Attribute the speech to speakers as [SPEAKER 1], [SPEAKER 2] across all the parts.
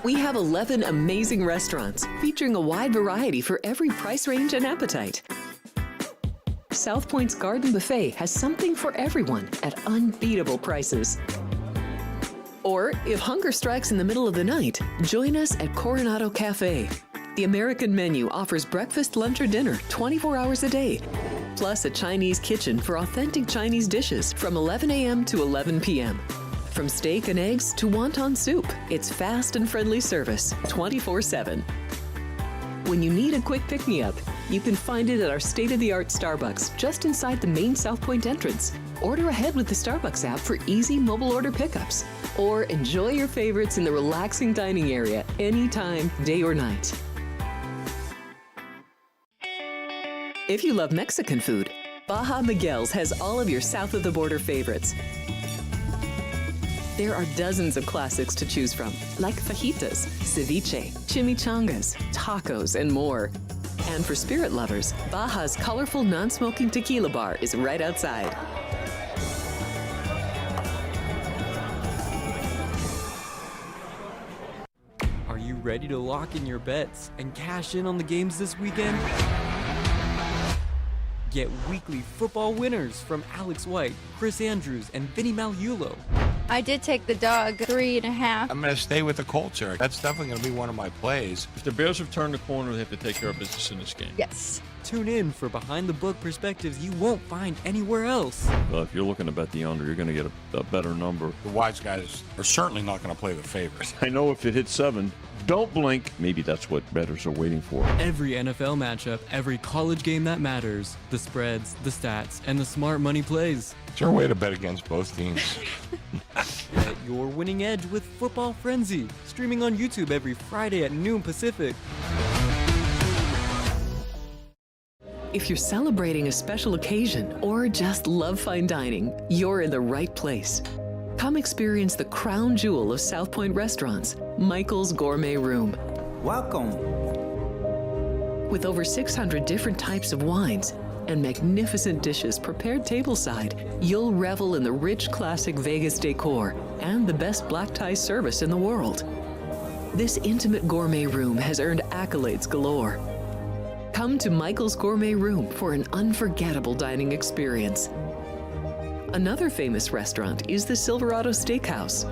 [SPEAKER 1] We have 11 amazing restaurants featuring a wide variety for every price range and appetite. South Point's Garden Buffet has something for everyone at unbeatable prices. Or, if hunger strikes in the middle of the night, join us at Coronado Cafe. The American menu offers breakfast, lunch, or dinner 24 hours a day, plus a Chinese kitchen for authentic Chinese dishes from 11 a.m. to 11 p.m. From steak and eggs to wonton soup, it's fast and friendly service 24/7. When you need a quick pick-me-up, you can find it at our state-of-the-art Starbucks just inside the main South Point entrance. Order ahead with the Starbucks app for easy mobile order pickups. Or enjoy your favorites in the relaxing dining area anytime, day or night. If you love Mexican food, Baja Miguel's has all of your south-of-the-border favorites. There are dozens of classics to choose from, like fajitas, ceviche, chimichangas, tacos, and more. And for spirit lovers, Baja's colorful non-smoking tequila bar is right outside.
[SPEAKER 2] Are you ready to lock in your bets and cash in on the games this weekend? Get weekly football winners from Alex White, Chris Andrews, and Vinny Magliulo.
[SPEAKER 3] I did take the dog 3.5.
[SPEAKER 4] I'm going to stay with the Colts here. That's definitely going to be one of my plays.
[SPEAKER 5] If the Bears have turned the corner, they have to take care of business in this game.
[SPEAKER 3] Yes.
[SPEAKER 2] Tune in for behind-the-book perspectives you won't find anywhere else.
[SPEAKER 5] Well, if you're looking to bet the under, you're going to get a better number.
[SPEAKER 4] The wise guys are certainly not going to play the favorites.
[SPEAKER 5] I know if it hits 7, don't blink. Maybe that's what bettors are waiting for.
[SPEAKER 2] Every NFL matchup, every college game that matters, the spreads, the stats, and the smart money plays.
[SPEAKER 4] Is there a way to bet against both teams?
[SPEAKER 2] Get your winning edge with Football Frenzy, streaming on YouTube every Friday at noon Pacific.
[SPEAKER 1] If you're celebrating a special occasion or just love fine dining, you're in the right place. Come experience the crown jewel of South Point restaurants, Michael's Gourmet Room.
[SPEAKER 6] Welcome.
[SPEAKER 1] With over 600 different types of wines and magnificent dishes prepared tableside, you'll revel in the rich classic Vegas decor and the best black tie service in the world. This intimate gourmet room has earned accolades galore. Come to Michael's Gourmet Room for an unforgettable dining experience. Another famous restaurant is the Silverado Steakhouse,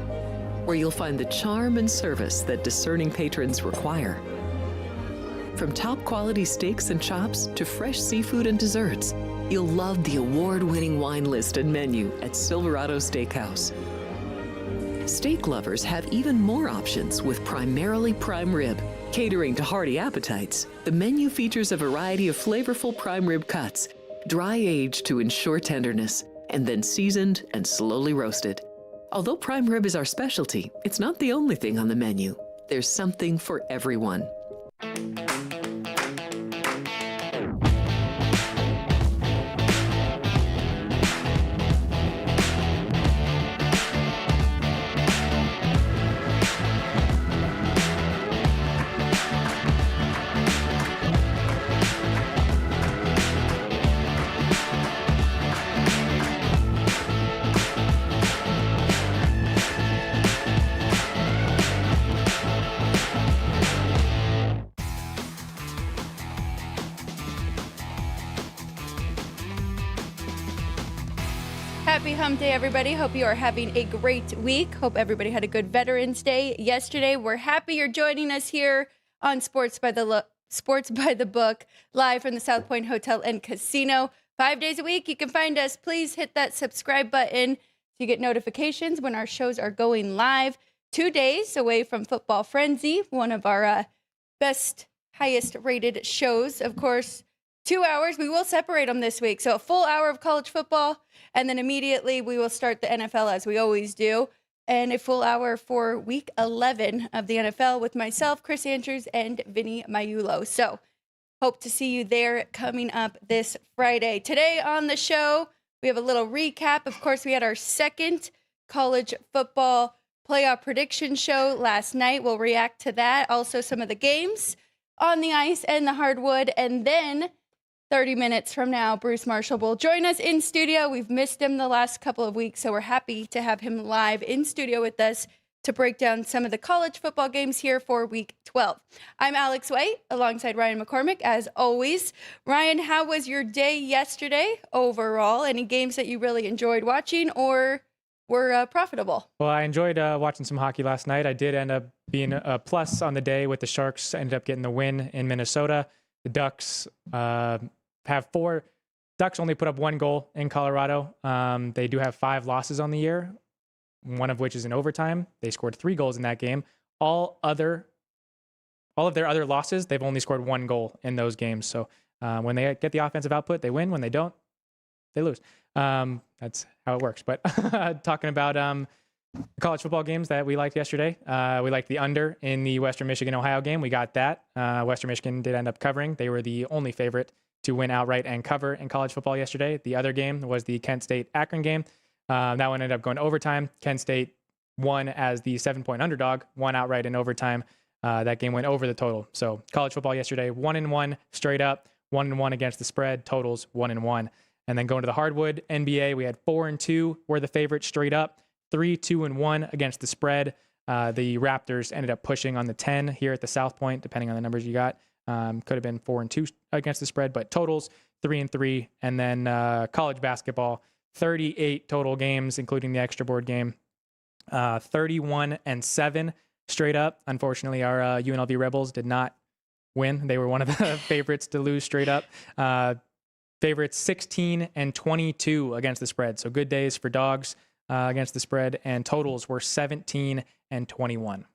[SPEAKER 1] where you'll find the charm and service that discerning patrons require. From top quality steaks and chops to fresh seafood and desserts, you'll love the award-winning wine list and menu at Silverado Steakhouse. Steak lovers have even more options with primarily prime rib. Catering to hearty appetites, the menu features a variety of flavorful prime rib cuts, dry-aged to ensure tenderness, and then seasoned and slowly roasted. Although prime rib is our specialty, it's not the only thing on the menu. There's something for everyone.
[SPEAKER 3] Happy Hump Day, everybody. Hope you are having a great week. Hope everybody had a good Veterans Day yesterday. We're happy you're joining us here on Sports by the Book, live from the South Point Hotel and Casino. 5 days a week, you can find us. Please hit that subscribe button so you get notifications when our shows are going live. 2 days away from Football Frenzy, one of our best, highest rated shows. Of course, 2 hours. We will separate them this week. So a full hour of college football, and then immediately we will start the NFL as we always do, and a full hour for week 11 of the NFL with myself, Chris Andrews, and Vinny Magliulo. So hope to see you there coming up this Friday. Today on the show, we have a little recap. Of course, we had our second college football playoff prediction show last night. We'll react to that. Also, some of the games on the ice and the hardwood, and then 30 minutes from now, Bruce Marshall will join us in studio. We've missed him the last couple of weeks, so we're happy to have him live in studio with us to break down some of the college football games here for week 12. I'm Alex White alongside Ryan McCormick as always. Ryan, how was your day yesterday overall? Any games that you really enjoyed watching or were profitable?
[SPEAKER 6] Well, I enjoyed watching some hockey last night. I did end up being a plus on the day with the Sharks. Ended up getting the win in Minnesota. The Ducks have 4. Ducks only put up 1 goal in Colorado. They do have 5 losses on the year, one of which is in overtime. They scored 3 goals in that game. All of their other losses, they've only scored 1 goal in those games. So when they get the offensive output, they win. When they don't, they lose. That's how it works. But talking about college football games that we liked yesterday, we liked the under in the Western Michigan-Ohio game. We got that. Western Michigan did end up covering. They were the only favorite to win outright and cover in college football yesterday. The other game was the Kent State-Akron game. That one ended up going to overtime. Kent State won as the 7-point underdog, won outright in overtime. That game went over the total. So college football yesterday, 1-1 straight up, 1-1 against the spread, totals 1-1. And then going to the hardwood NBA, we had 4-2 were the favorite straight up, 3-2-1 against the spread. The Raptors ended up pushing on the 10 here at the South Point, depending on the numbers you got. Could have been 4-2 against the spread, but totals 3-3. And then college basketball, 38 total games, including the extra board game, 31-7 straight up. Unfortunately, our UNLV Rebels did not win. They were one of the favorites to lose straight up. Favorites 16-22 against the spread. So good days for dogs against the spread, and totals were 17-21.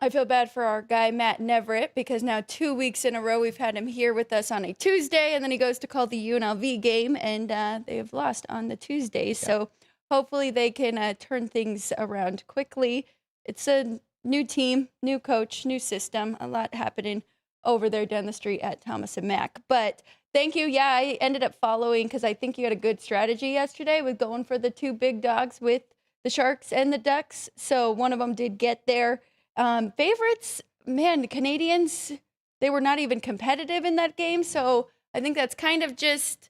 [SPEAKER 3] I feel bad for our guy, Matt Neverett, because now 2 weeks in a row we've had him here with us on a Tuesday, and then he goes to call the UNLV game, and they have lost on the Tuesdays. Yeah. So hopefully they can turn things around quickly. It's a new team, new coach, new system, a lot happening over there down the street at Thomas and Mack. But thank you. Yeah, I ended up following because I think you had a good strategy yesterday with going for the 2 big dogs with the Sharks and the Ducks. So one of them did get there. Favorites, man, the Canadians, they were not even competitive in that game. So I think that's kind of just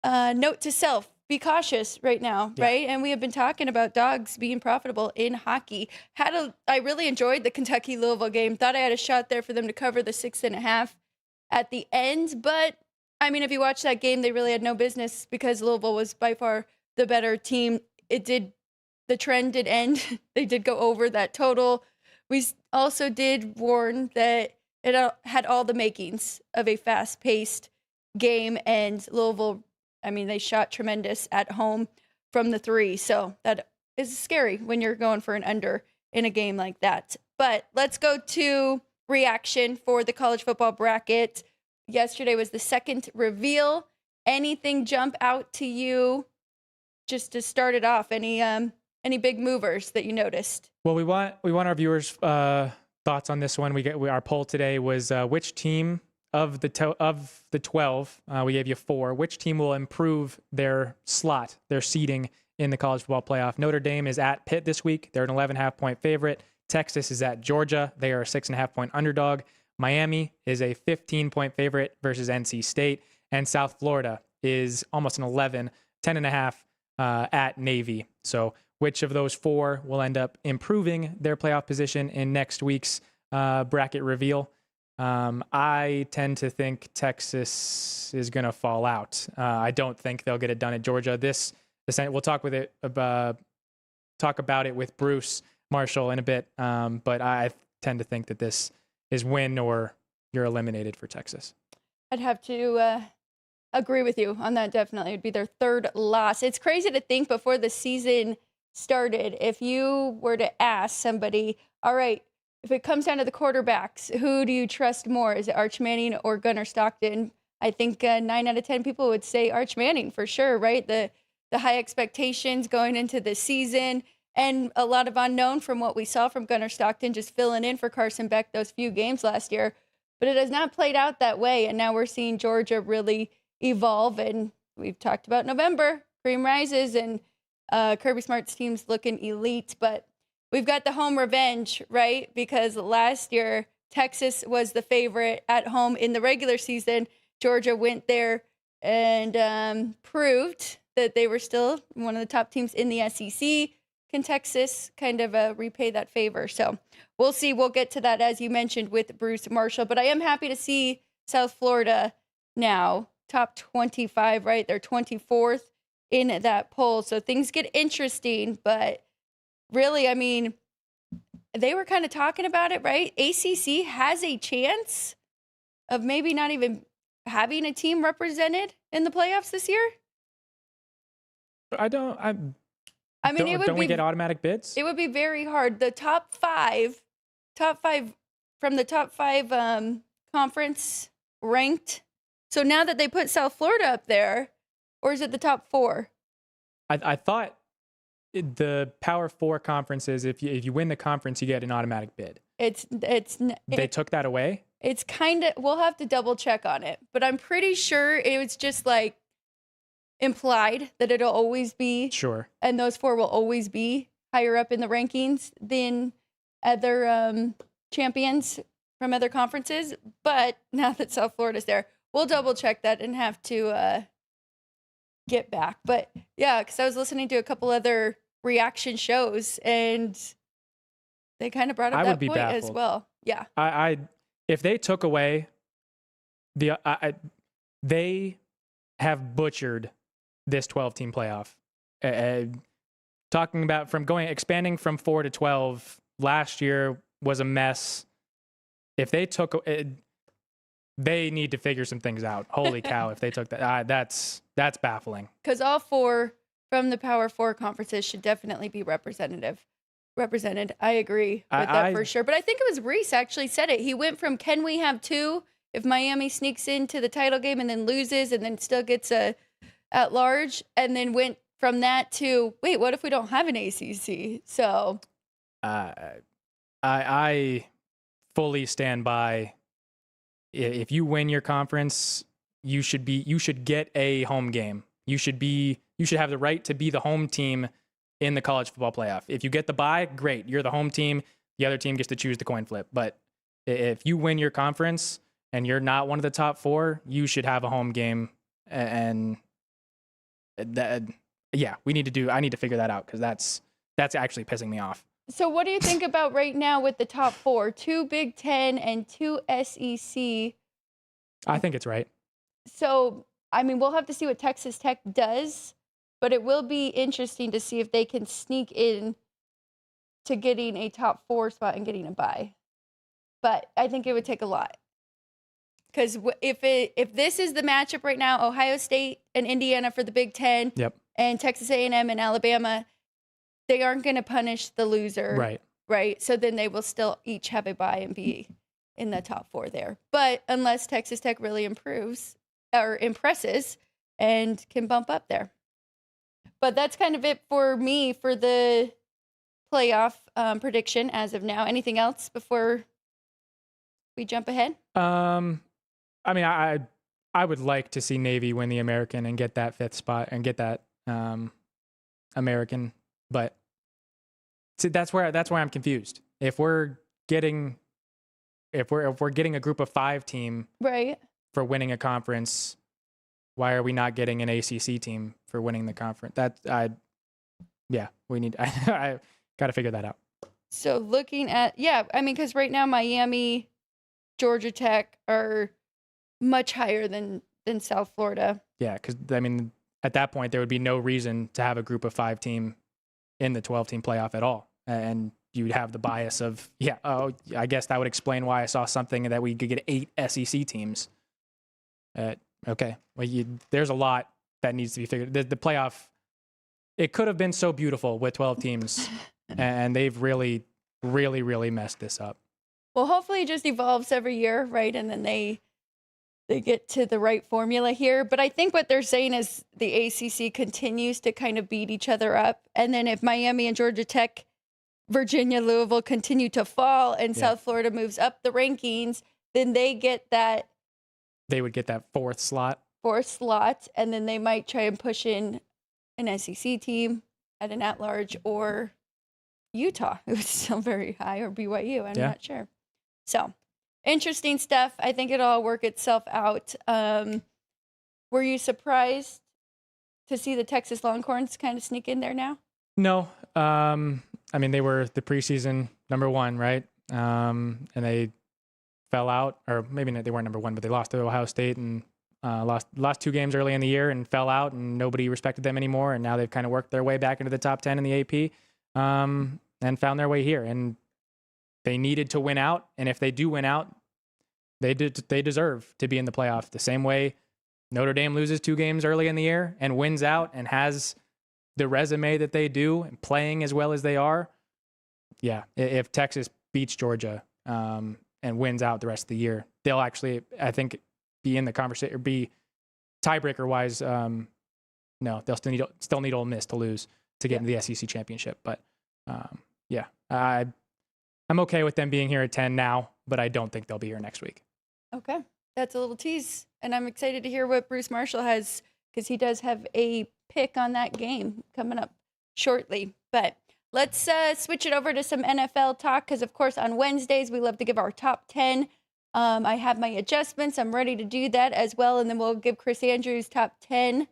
[SPEAKER 3] note to self. Be cautious right now, yeah. Right? And we have been talking about dogs being profitable in hockey. I really enjoyed the Kentucky-Louisville game. Thought I had a shot there for them to cover the 6.5 at the end. But, I mean, if you watch that game, they really had no business because Louisville was by far the better team. The trend did end. They did go over that total. We also did warn that it had all the makings of a fast-paced game, and Louisville, I mean, they shot tremendous at home from the 3. So that is scary when you're going for an under in a game like that. But let's go to reaction for the college football bracket. Yesterday was the second reveal. Anything jump out to you just to start it off? Any big movers that you noticed? Well,
[SPEAKER 6] we want our viewers' thoughts on this one. Our poll today was which team of the 12, we gave you 4. Which team will improve their slot, their seeding in the college football playoff? Notre Dame is at Pitt this week. They're an 11.5 point favorite. Texas is at Georgia. They are a 6.5 point underdog. Miami is a 15 point favorite versus NC State. And South Florida is almost an 10.5 at Navy. So which of those 4 will end up improving their playoff position in next week's bracket reveal? I tend to think Texas is going to fall out. I don't think they'll get it done at Georgia. We'll talk about it with Bruce Marshall in a bit. But I tend to think that this is win or you're eliminated for Texas.
[SPEAKER 3] I'd have to agree with you on that. Definitely, it'd be their 3rd loss. It's crazy to think before the season started, if you were to ask somebody, all right, if it comes down to the quarterbacks, who do you trust more? Is it Arch Manning or Gunnar Stockton? I think 9 out of 10 people would say Arch Manning for sure, right? The high expectations going into the season and a lot of unknown from what we saw from Gunnar Stockton just filling in for Carson Beck those few games last year. But it has not played out that way, and now we're seeing Georgia really evolve, and we've talked about November, cream rises, and Kirby Smart's team's looking elite, but we've got the home revenge, right? Because last year, Texas was the favorite at home in the regular season. Georgia went there and proved that they were still one of the top teams in the SEC. can Texas kind of repay that favor? So we'll see. We'll get to that, as you mentioned, with Bruce Marshall. But I am happy to see South Florida now top 25, right? They're 24th in that poll. So things get interesting. But really, I mean, they were kind of talking about it, right? ACC has a chance of maybe not even having a team represented in the playoffs this year.
[SPEAKER 6] I mean, don't we get automatic bids?
[SPEAKER 3] It would be very hard. The top five from the top five conference ranked. So now that they put South Florida up there, or is it the top four?
[SPEAKER 6] I thought the Power Four conferences, if you win the conference, you get an automatic bid. They took that away.
[SPEAKER 3] It's kind of, we'll have to double check on it, but I'm pretty sure it was just like implied that it'll always be
[SPEAKER 6] sure,
[SPEAKER 3] and those four will always be higher up in the rankings than other champions from other conferences. But now that South Florida's there, we'll double check that and have to get back. But yeah, because I was listening to a couple other reaction shows and they kind of brought up that point
[SPEAKER 6] baffled
[SPEAKER 3] as well. Yeah,
[SPEAKER 6] I if they took away they have butchered this 12-team playoff. Talking about expanding from 4 to 12 last year was a mess. If they took they need to figure some things out. Holy cow, if they took that, that's baffling.
[SPEAKER 3] Because all four from the Power Four conferences should definitely be represented. I agree with that for sure. But I think it was Reese actually said it. He went from, can we have two if Miami sneaks into the title game and then loses and then still gets a at large, and then went from that to, wait, what if we don't have an ACC? So
[SPEAKER 6] I fully stand by, if you win your conference, you should get a home game. You should have the right to be the home team in the college football playoff. If you get the bye, great. You're the home team. The other team gets to choose the coin flip. But if you win your conference and you're not one of the top four, you should have a home game. And that, yeah, I need to figure that out, because that's actually pissing me off.
[SPEAKER 3] So what do you think about right now with the top four, 2 Big Ten and 2 SEC?
[SPEAKER 6] I think it's right.
[SPEAKER 3] So, I mean, we'll have to see what Texas Tech does, but it will be interesting to see if they can sneak in to getting a top 4 spot and getting a bye. But I think it would take a lot. Because if this is the matchup right now, Ohio State and Indiana for the Big Ten,
[SPEAKER 6] yep,
[SPEAKER 3] and Texas A&M and Alabama, they aren't going to punish the loser. Right. So then they will still each have a bye and be in the top 4 there. But unless Texas Tech really impresses and can bump up there. But that's kind of it for me for the playoff prediction as of now. Anything else before we jump ahead?
[SPEAKER 6] I mean, I would like to see Navy win the American and get that 5th spot and get that American, but see, that's where I'm confused. If we're getting a group of 5 team
[SPEAKER 3] right
[SPEAKER 6] for winning a conference, why are we not getting an ACC team for winning the conference? I got to figure that out.
[SPEAKER 3] So looking at, I mean, because right now Miami, Georgia Tech are much higher than South Florida. Yeah, because I mean, at that point there would be no reason to have a group of 5 team in the 12-team playoff at all, and you'd have the bias of I guess that would explain why I saw something that we could get 8 SEC teams. Okay, well, there's a lot that needs to be figured. The playoff, it could have been so beautiful with 12 teams, and they've really, really, really messed this up. Well, hopefully it just evolves every year, right? And then they get to the right formula here. But I think what they're saying is the ACC continues to kind of beat each other up. And then if Miami and Georgia Tech, Virginia, Louisville continue to fall and South Florida moves up the rankings, then they get that. They would get that 4th slot. And then they might try and push in an SEC team at an at-large, or Utah, who's still very high, or BYU. I'm not sure. So interesting stuff. I think it'll all work itself out. Were you surprised to see the Texas Longhorns kind of sneak in there now? No.
[SPEAKER 6] I mean, they were the preseason number 1, right? And they fell out, or maybe not, they weren't number 1, but they lost to Ohio State and lost 2 games early in the year and fell out, and nobody respected them anymore. And now they've kind of worked their way back into the top 10 in the AP, and found their way here. And they needed to win out. And if they do win out, they deserve to be in the playoff. The same way Notre Dame loses 2 games early in the year and wins out and has the resume that they do and playing as well as they are. Yeah, if Texas beats Georgia and wins out the rest of the year, they'll actually, I think, be in the conversation, or be tiebreaker wise. No, they'll still need Ole Miss to lose to get into the SEC championship. But yeah, I'm okay with them being here at 10 now, but I don't think they'll be here next week.
[SPEAKER 3] Okay, that's a little tease, and I'm excited to hear what Bruce Marshall has, because he does have a pick on that game coming up shortly. But let's switch it over to some NFL talk, because of course on Wednesdays we love to give our top 10. I have my adjustments. I'm ready to do that as well, and then we'll give Chris Andrews top 10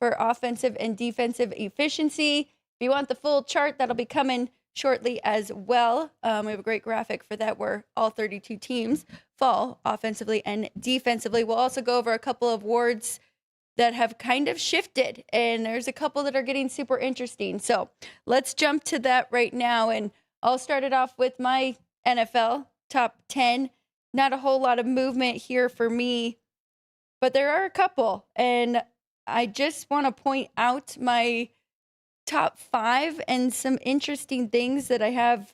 [SPEAKER 3] for offensive and defensive efficiency. If you want the full chart, that'll be coming shortly as well. We have a great graphic for that where all 32 teams fall offensively and defensively. We'll also go over a couple of awards that have kind of shifted, and there's a couple that are getting super interesting. So let's jump to that right now, and I'll start it off with my NFL top 10. Not a whole lot of movement here for me, but there are a couple, and I just want to point out my top 5 and some interesting things that I have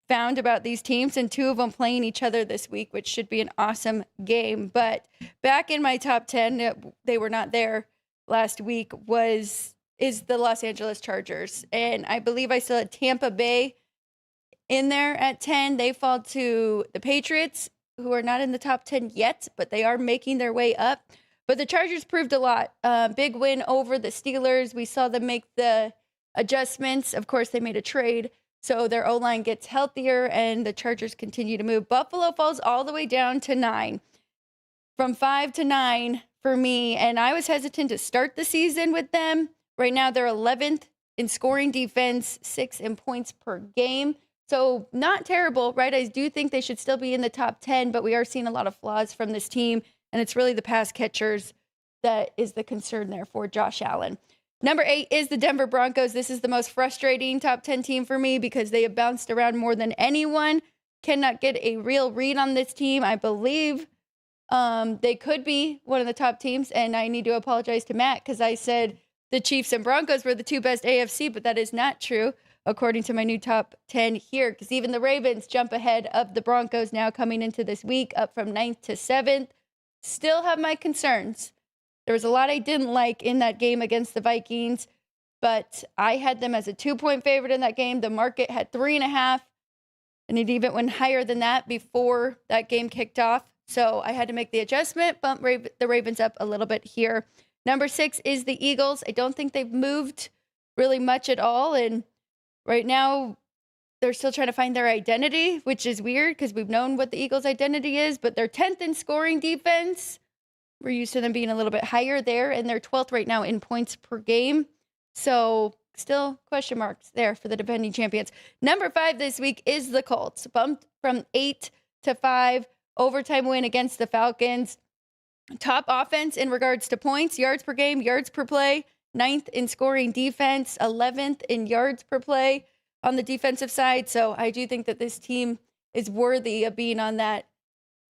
[SPEAKER 3] found about these teams, and 2 of them playing each other this week, which should be an awesome game. But back in my top 10, they were not there last week, is the Los Angeles Chargers. And I believe I still had Tampa Bay in there at 10. They fall to the Patriots, who are not in the top 10 yet, but they are making their way up. But the Chargers proved a lot. Big win over the Steelers. We saw them make the adjustments. Of course, they made a trade, so their O-line gets healthier, and the Chargers continue to move. Buffalo falls all the way down to 9. From 5 to 9 for me, and I was hesitant to start the season with them. Right now, they're 11th in scoring defense, 6th in points per game. So not terrible, right? I do think they should still be in the top 10, but we are seeing a lot of flaws from this team, and it's really the pass catchers that is the concern there for Josh Allen. Number 8 is the Denver Broncos. This is the most frustrating top 10 team for me because they have bounced around more than anyone. Cannot get a real read on this team. I believe they could be one of the top teams, and I need to apologize to Matt because I said the Chiefs and Broncos were the 2 best AFC, but that is not true according to my new top 10 here, because even the Ravens jump ahead of the Broncos now coming into this week, up from 9th to 7th. Still have my concerns. There was a lot I didn't like in that game against the Vikings, but I had them as a 2-point favorite in that game. The market had 3.5, and it even went higher than that before that game kicked off. So I had to make the adjustment, bump the Ravens up a little bit here. Number 6 is the Eagles. I don't think they've moved really much at all, and right now they're still trying to find their identity, which is weird because we've known what the Eagles' identity is, but they're 10th in scoring defense. We're used to them being a little bit higher there, and they're 12th right now in points per game. So still question marks there for the defending champions. Number 5 this week is the Colts, bumped from 8 to 5. Overtime win against the Falcons. Top offense in regards to points, yards per game, yards per play. 9th in scoring defense, 11th in yards per play on the defensive side. So I do think that this team is worthy of being on that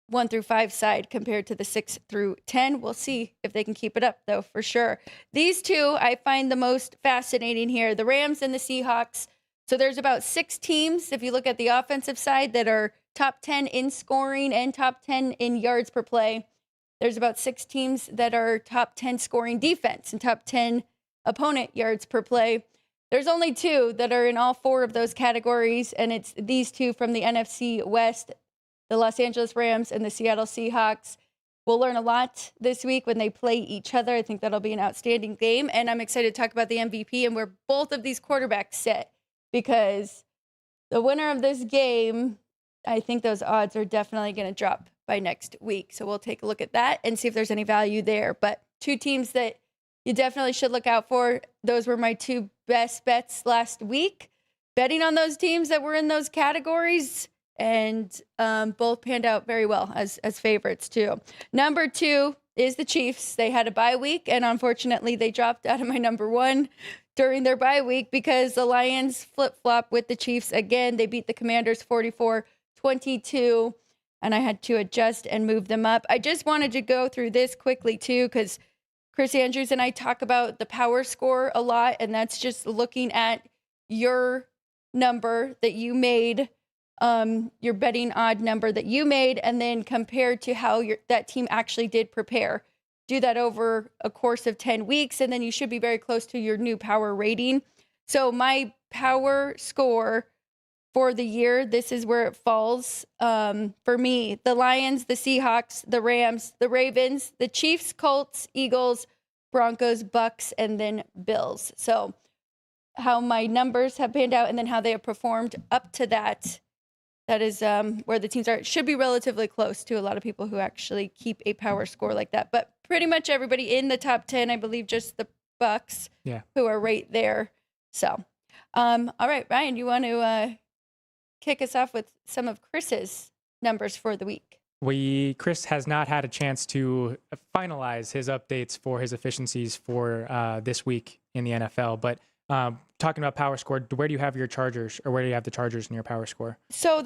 [SPEAKER 3] 1 through 5 side compared to the 6 through 10. We'll see if they can keep it up, though, for sure. These 2 I find the most fascinating here, the Rams and the Seahawks. So there's about 6 teams, if you look at the offensive side, that are top 10 in scoring and top 10 in yards per play. There's about 6 teams that are top 10 scoring defense and top 10 opponent yards per play. There's only 2 that are in all 4 of those categories, and it's these 2 from the NFC West, the Los Angeles Rams and the Seattle Seahawks. We'll learn a lot this week when they play each other. I think that'll be an outstanding game, and I'm excited to talk about the MVP and where both of these quarterbacks sit, because the winner of this game, I think those odds are definitely going to drop by next week. So we'll take a look at that and see if there's any value there. But 2 teams that you definitely should look out for. Those were my 2 best bets last week. betting on those teams that were in those categories, and both panned out very well as favorites too. Number 2 is the Chiefs. They had a bye week, and unfortunately they dropped out of my number 1 during their bye week because the Lions flip-flop with the Chiefs again. They beat the Commanders 44-22, and I had to adjust and move them up. I just wanted to go through this quickly too, because Chris Andrews and I talk about the power score a lot, and that's just looking at your number that you made, your betting odd number that you made, and then compared to how that team actually did prepare. Do that over a course of 10 weeks, and then you should be very close to your new power rating. So my power score for the year, this is where it falls for me. The Lions, the Seahawks, the Rams, the Ravens, the Chiefs, Colts, Eagles, Broncos, Bucks, and then Bills. So how my numbers have panned out and then how they have performed up to that. That is where the teams are. It should be relatively close to a lot of people who actually keep a power score like that. But pretty much everybody in the top 10, I believe just the Bucks who are right there. So, all right, Ryan, you want to kick us off with some of Chris's numbers for the week?
[SPEAKER 6] Chris has not had a chance to finalize his updates for his efficiencies for this week in the NFL, but talking about power score, where do you have your Chargers, or where do you have the Chargers in your power score?
[SPEAKER 3] So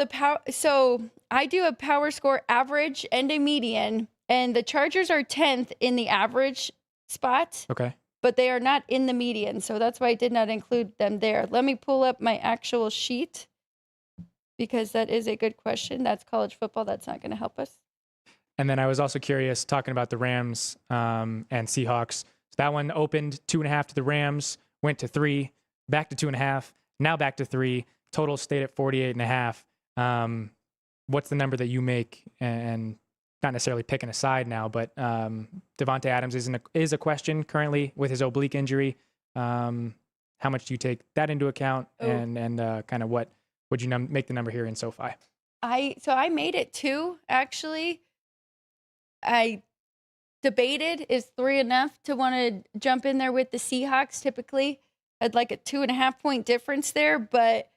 [SPEAKER 3] so I do a power score average and a median, and the Chargers are 10th in the average spot.
[SPEAKER 6] Okay.
[SPEAKER 3] But they are not in the median, so that's why I did not include them there. Let me pull up my actual sheet, because that is a good question. That's college football. That's not going to help us.
[SPEAKER 6] And then I was also curious, talking about the Rams and Seahawks. So that one opened 2.5 to the Rams, went to 3, back to 2.5, now back to 3. Total stayed at 48.5. What's the number that you make? And not necessarily picking a side now, but Davante Adams is a question currently with his oblique injury. How much do you take that into account? And kind of what would you make the number here in SoFi?
[SPEAKER 3] I made it 2, actually. I debated, is 3 enough to want to jump in there with the Seahawks? Typically, I'd like a 2.5 point difference there, but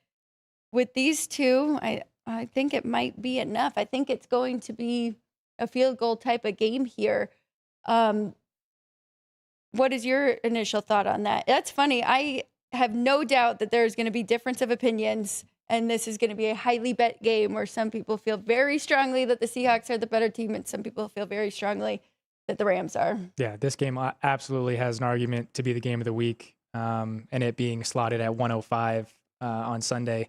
[SPEAKER 3] with these two, I think it might be enough. I think it's going to be a field goal type of game here. What is your initial thought on that? That's funny. I have no doubt that there's going to be difference of opinions, and this is going to be a highly bet game where some people feel very strongly that the Seahawks are the better team, and some people feel very strongly that the Rams are. Yeah,
[SPEAKER 6] this game absolutely has an argument to be the game of the week, and it being slotted at 105 on Sunday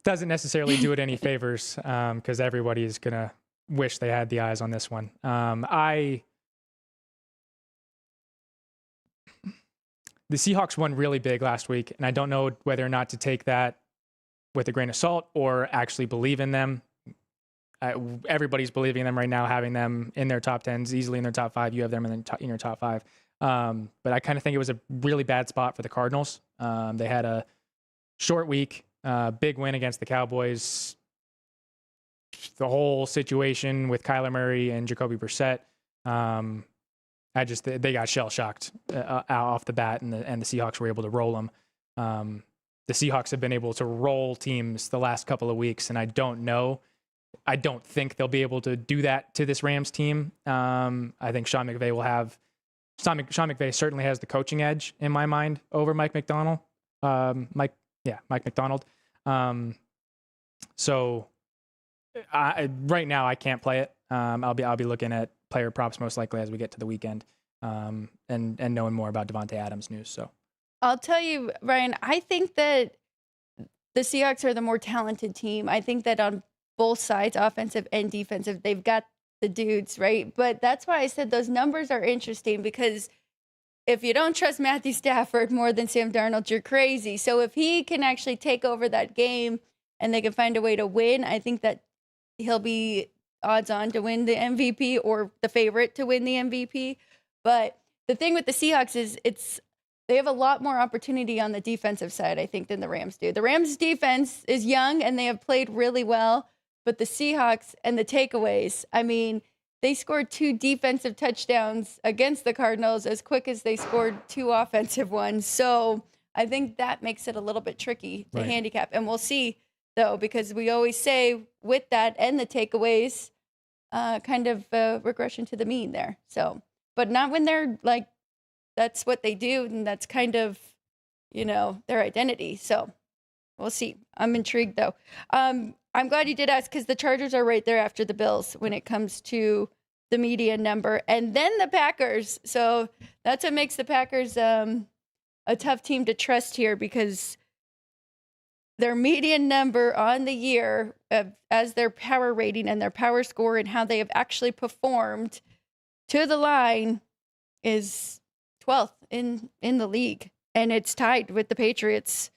[SPEAKER 6] doesn't necessarily do it any favors, because everybody is going to wish they had the eyes on this one. The Seahawks won really big last week, and I don't know whether or not to take that with a grain of salt or actually believe in them. Everybody's believing in them right now, having them in their top 10s, easily in their top 5. You have them in your top 5. But I kind of think it was a really bad spot for the Cardinals. They had a short week, big win against the Cowboys. The whole situation with Kyler Murray and Jacoby Brissett, they got shell-shocked off the bat, and the Seahawks were able to roll them. The Seahawks have been able to roll teams the last couple of weeks, and I don't think they'll be able to do that to this Rams team. I think Sean McVay certainly has the coaching edge in my mind over Mike Macdonald. Mike Macdonald. So right now I can't play it. I'll be looking at player props most likely as we get to the weekend, and knowing more about Davante Adams news. So
[SPEAKER 3] I'll tell you, Ryan, I think that the Seahawks are the more talented team. I think that on both sides, offensive and defensive, they've got the dudes, right? But that's why I said those numbers are interesting, because if you don't trust Matthew Stafford more than Sam Darnold, you're crazy. So if he can actually take over that game and they can find a way to win, I think that he'll be odds on to win the MVP, or the favorite to win the MVP. But the thing with the Seahawks is they have a lot more opportunity on the defensive side, I think, than the Rams do. The Rams' defense is young and they have played really well, but the Seahawks and the takeaways, I mean, they scored 2 defensive touchdowns against the Cardinals as quick as they scored 2 offensive ones. So I think that makes it a little bit tricky to handicap. And we'll see, though, because we always say with that and the takeaways, kind of regression to the mean there. So, but not when they're like, that's what they do. And that's kind of, their identity. So we'll see. I'm intrigued, though. I'm glad you did ask because the Chargers are right there after the Bills when it comes to the median number, and then the Packers. So that's what makes the Packers a tough team to trust here because their median number on the year as their power rating and their power score and how they have actually performed to the line is 12th in the league. And it's tied with the Patriots,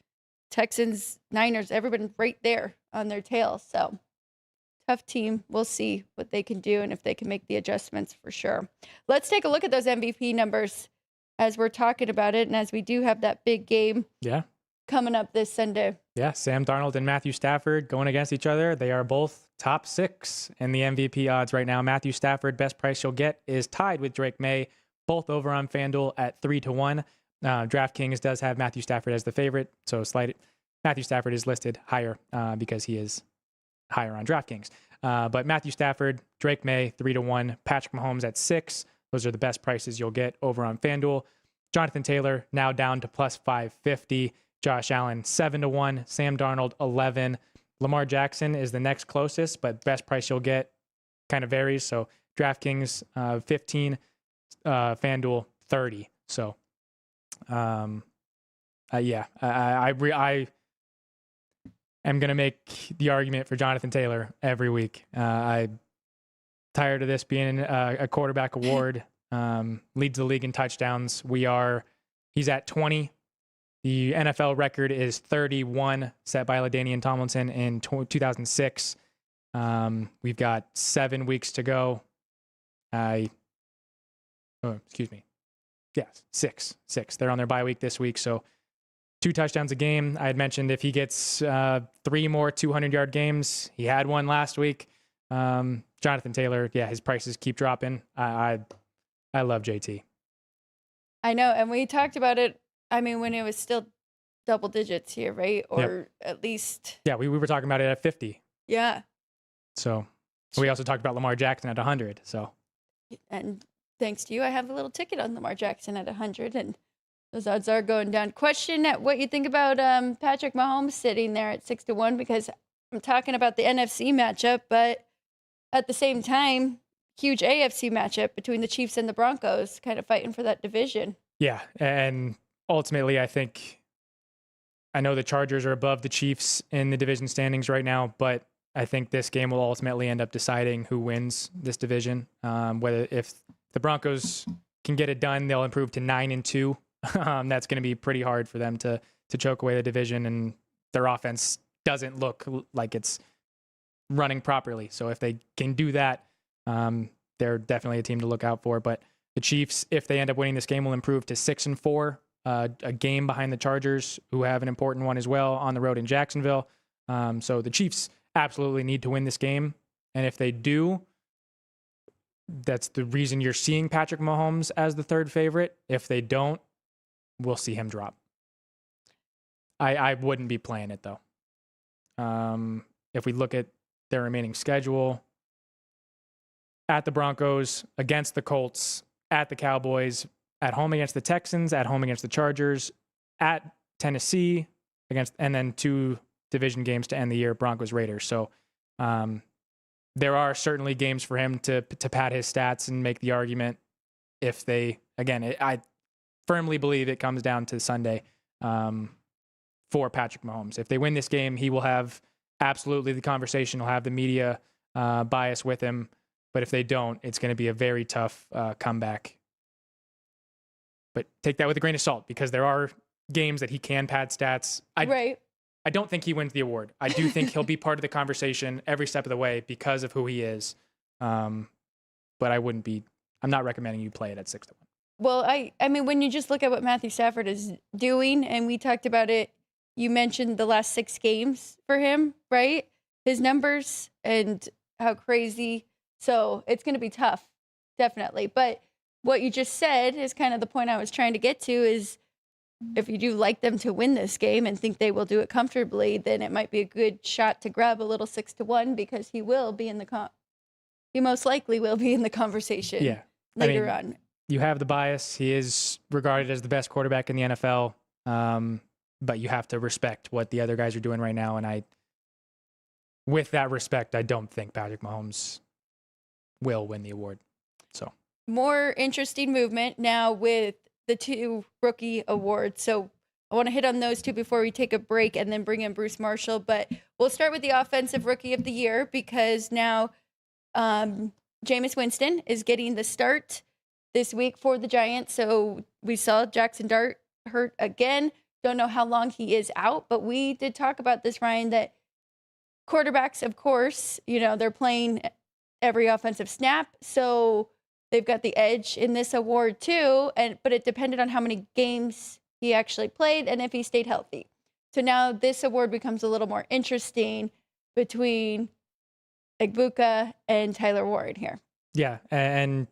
[SPEAKER 3] Texans, Niners, everyone right there on their tail. So tough team. We'll see what they can do and if they can make the adjustments for sure. Let's take a look at those MVP numbers as we're talking about it and as we do have that big game coming up this Sunday.
[SPEAKER 6] Yeah, Sam Darnold and Matthew Stafford going against each other. They are both top 6 in the MVP odds right now. Matthew Stafford, best price you'll get, is tied with Drake May, both over on FanDuel at 3-1. DraftKings does have Matthew Stafford as the favorite, so Matthew Stafford is listed higher because he is higher on DraftKings. But Matthew Stafford, Drake May, 3-1. Patrick Mahomes at 6. Those are the best prices you'll get over on FanDuel. Jonathan Taylor now down to plus 550. Josh Allen, 7-1. Sam Darnold, 11. Lamar Jackson is the next closest, but best price you'll get kind of varies. So DraftKings, 15. FanDuel, 30. So, I am going to make the argument for Jonathan Taylor every week. I'm tired of this being a quarterback award. Leads the league in touchdowns. He's at 20. The NFL record is 31, set by LaDainian Tomlinson in 2006. We've got 7 weeks to go. Yes, 6. They're on their bye week this week, so 2 touchdowns a game. I had mentioned if he gets 3 more 200-yard games, he had one last week. Jonathan Taylor, his prices keep dropping. I love JT.
[SPEAKER 3] I know, and we talked about it, when it was still double digits here, right? Or at least...
[SPEAKER 6] Yeah, we were talking about it at 50.
[SPEAKER 3] Yeah.
[SPEAKER 6] So we also talked about Lamar Jackson at 100, so...
[SPEAKER 3] And thanks to you, I have a little ticket on Lamar Jackson at 100, and those odds are going down. Question at what you think about Patrick Mahomes sitting there at 6-1, because I'm talking about the NFC matchup, but at the same time, huge AFC matchup between the Chiefs and the Broncos, kind of fighting for that division.
[SPEAKER 6] Yeah, and ultimately, I know the Chargers are above the Chiefs in the division standings right now, but I think this game will ultimately end up deciding who wins this division. If the Broncos can get it done, they'll improve to 9-2. That's going to be pretty hard for them to choke away the division, and their offense doesn't look like it's running properly. So if they can do that, they're definitely a team to look out for. But the Chiefs, if they end up winning this game, will improve to 6-4, a game behind the Chargers, who have an important one as well on the road in Jacksonville. So the Chiefs absolutely need to win this game. And if they do, that's the reason you're seeing Patrick Mahomes as the third favorite. If they don't, we'll see him drop. I wouldn't be playing it, though. If we look at their remaining schedule, at the Broncos, against the Colts, at the Cowboys, at home against the Texans, at home against the Chargers, at Tennessee, and then 2 division games to end the year, Broncos, Raiders. So there are certainly games for him to pad his stats and make the argument if they, I firmly believe it comes down to Sunday for Patrick Mahomes. If they win this game, he will have absolutely the conversation. He'll have the media bias with him. But if they don't, it's going to be a very tough comeback. But take that with a grain of salt, because there are games that he can pad stats. I don't think he wins the award. I do think he'll be part of the conversation every step of the way because of who he is. But I'm not recommending you play it at 6-1.
[SPEAKER 3] Well, I mean, when you just look at what Matthew Stafford is doing, and we talked about it, you mentioned the last 6 games for him, right? His numbers and how crazy. So it's going to be tough, definitely. But what you just said is kind of the point I was trying to get to is if you do like them to win this game and think they will do it comfortably, then it might be a good shot to grab a little 6-1 because he will be in the he most likely will be in the conversation later on.
[SPEAKER 6] You have the bias. He is regarded as the best quarterback in the NFL, but you have to respect what the other guys are doing right now. And with that respect, I don't think Patrick Mahomes will win the award. So
[SPEAKER 3] more interesting movement now with the 2 rookie awards. So I want to hit on those 2 before we take a break and then bring in Bruce Marshall. But we'll start with the offensive rookie of the year because now Jameis Winston is getting the start this week for the Giants. So we saw Jackson Dart hurt again. Don't know how long he is out, but we did talk about this, Ryan, that quarterbacks, of course, they're playing every offensive snap. So they've got the edge in this award too. But it depended on how many games he actually played and if he stayed healthy. So now this award becomes a little more interesting between Egbuka and Tyler Warren here.
[SPEAKER 6] Yeah. And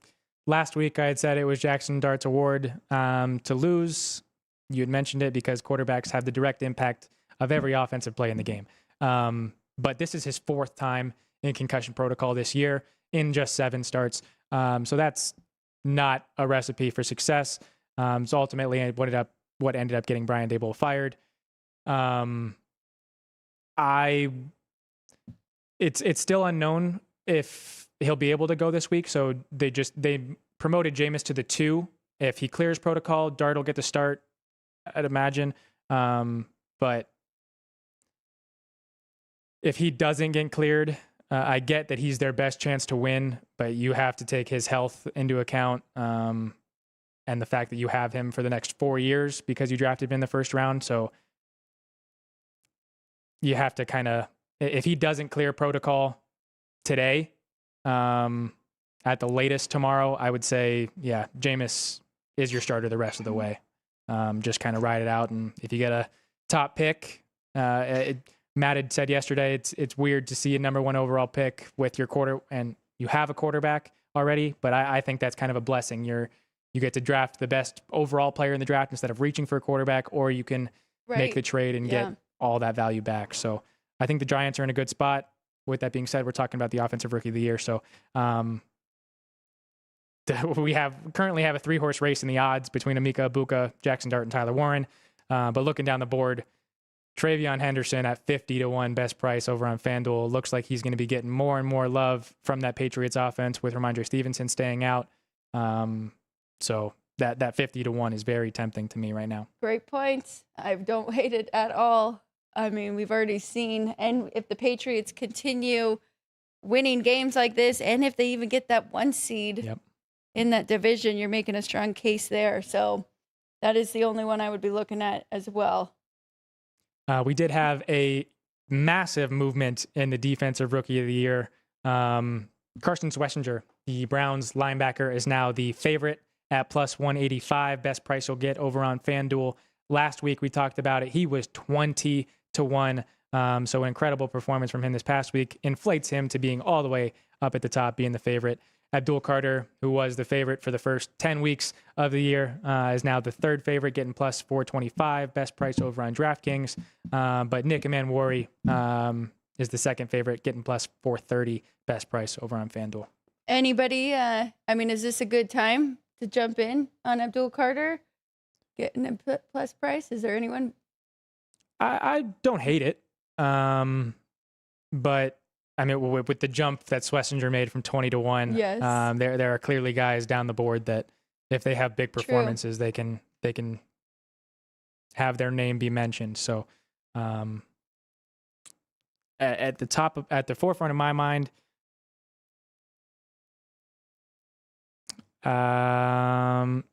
[SPEAKER 6] last week I had said it was Jackson Dart's award to lose. You had mentioned it because quarterbacks have the direct impact of every offensive play in the game. But this is his 4th time in concussion protocol this year in just 7 starts. So that's not a recipe for success. So ultimately what ended up getting Brian Daboll fired. It's still unknown if he'll be able to go this week. So they promoted Jameis to the 2. If he clears protocol, Dart will get the start, I'd imagine. But if he doesn't get cleared, I get that he's their best chance to win, but you have to take his health into account and the fact that you have him for the next 4 years because you drafted him in the first round. So you have to kind of, if he doesn't clear protocol today, at the latest tomorrow, I would say, yeah, Jameis is your starter the rest of the way. Just kind of ride it out. And if you get a top pick, Matt had said yesterday, it's weird to see a number 1 overall pick with your and you have a quarterback already, but I think that's kind of a blessing. You get to draft the best overall player in the draft instead of reaching for a quarterback, or you can make the trade and get all that value back. So I think the Giants are in a good spot. With that being said, we're talking about the offensive rookie of the year. So we currently have a 3-horse race in the odds between Emeka Egbuka, Jackson Dart, and Tyler Warren. But looking down the board, Travion Henderson at 50-1 best price over on FanDuel. Looks like he's going to be getting more and more love from that Patriots offense with Ramondre Stevenson staying out. So that 50-1 is very tempting to me right now.
[SPEAKER 3] Great points. I don't hate it at all. I mean, we've already seen, and if the Patriots continue winning games like this, and if they even get that 1 seed in that division, you're making a strong case there. So that is the only one I would be looking at as well.
[SPEAKER 6] We did have a massive movement in the defensive rookie of the year. Carson Schlesinger, the Browns linebacker, is now the favorite at plus 185. Best price you'll get over on FanDuel. Last week we talked about it. He was 20-1. So an incredible performance from him this past week inflates him to being all the way up at the top, being the favorite. Abdul Carter, who was the favorite for the first 10 weeks of the year, is now the 3rd favorite, getting plus 425. Best price over on DraftKings. But Nick Emanwari is the 2nd favorite, getting plus 430. Best price over on FanDuel.
[SPEAKER 3] Anybody? Is this a good time to jump in on Abdul Carter? Getting a plus price? Is there anyone?
[SPEAKER 6] I don't hate it. But I mean, with the jump that Schlesinger made from 20-1,
[SPEAKER 3] yes.
[SPEAKER 6] There are clearly guys down the board that if they have big performances, they can have their name be mentioned. So at the forefront of my mind, I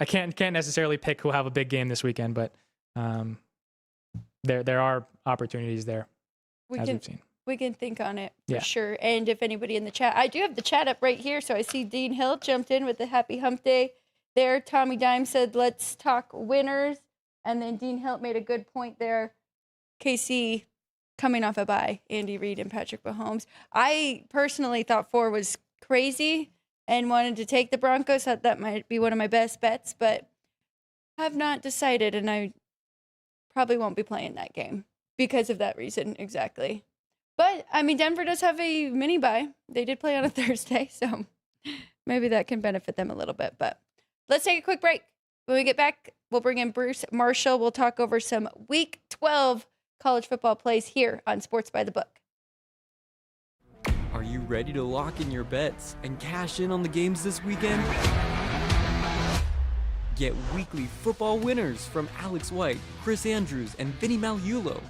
[SPEAKER 6] can't necessarily pick who'll have a big game this weekend, but there are opportunities there. We've seen.
[SPEAKER 3] We can think on it for sure. And if anybody in the chat, I do have the chat up right here. So I see Dean Hill jumped in with the happy hump day there. Tommy Dime said, let's talk winners. And then Dean Hill made a good point there. KC coming off a bye, Andy Reid and Patrick Mahomes. I personally thought 4 was crazy and wanted to take the Broncos. Thought that might be one of my best bets, but have not decided, and I probably won't be playing that game because of that reason exactly. But, I mean, Denver does have a mini bye. They did play on a Thursday, so maybe that can benefit them a little bit. But let's take a quick break. When we get back, we'll bring in Bruce Marshall. We'll talk over some Week 12 college football plays here on Sports by the Book.
[SPEAKER 2] Are you ready to lock in your bets and cash in on the games this weekend? Get weekly football winners from Alex White, Chris Andrews, and Vinny Malulo.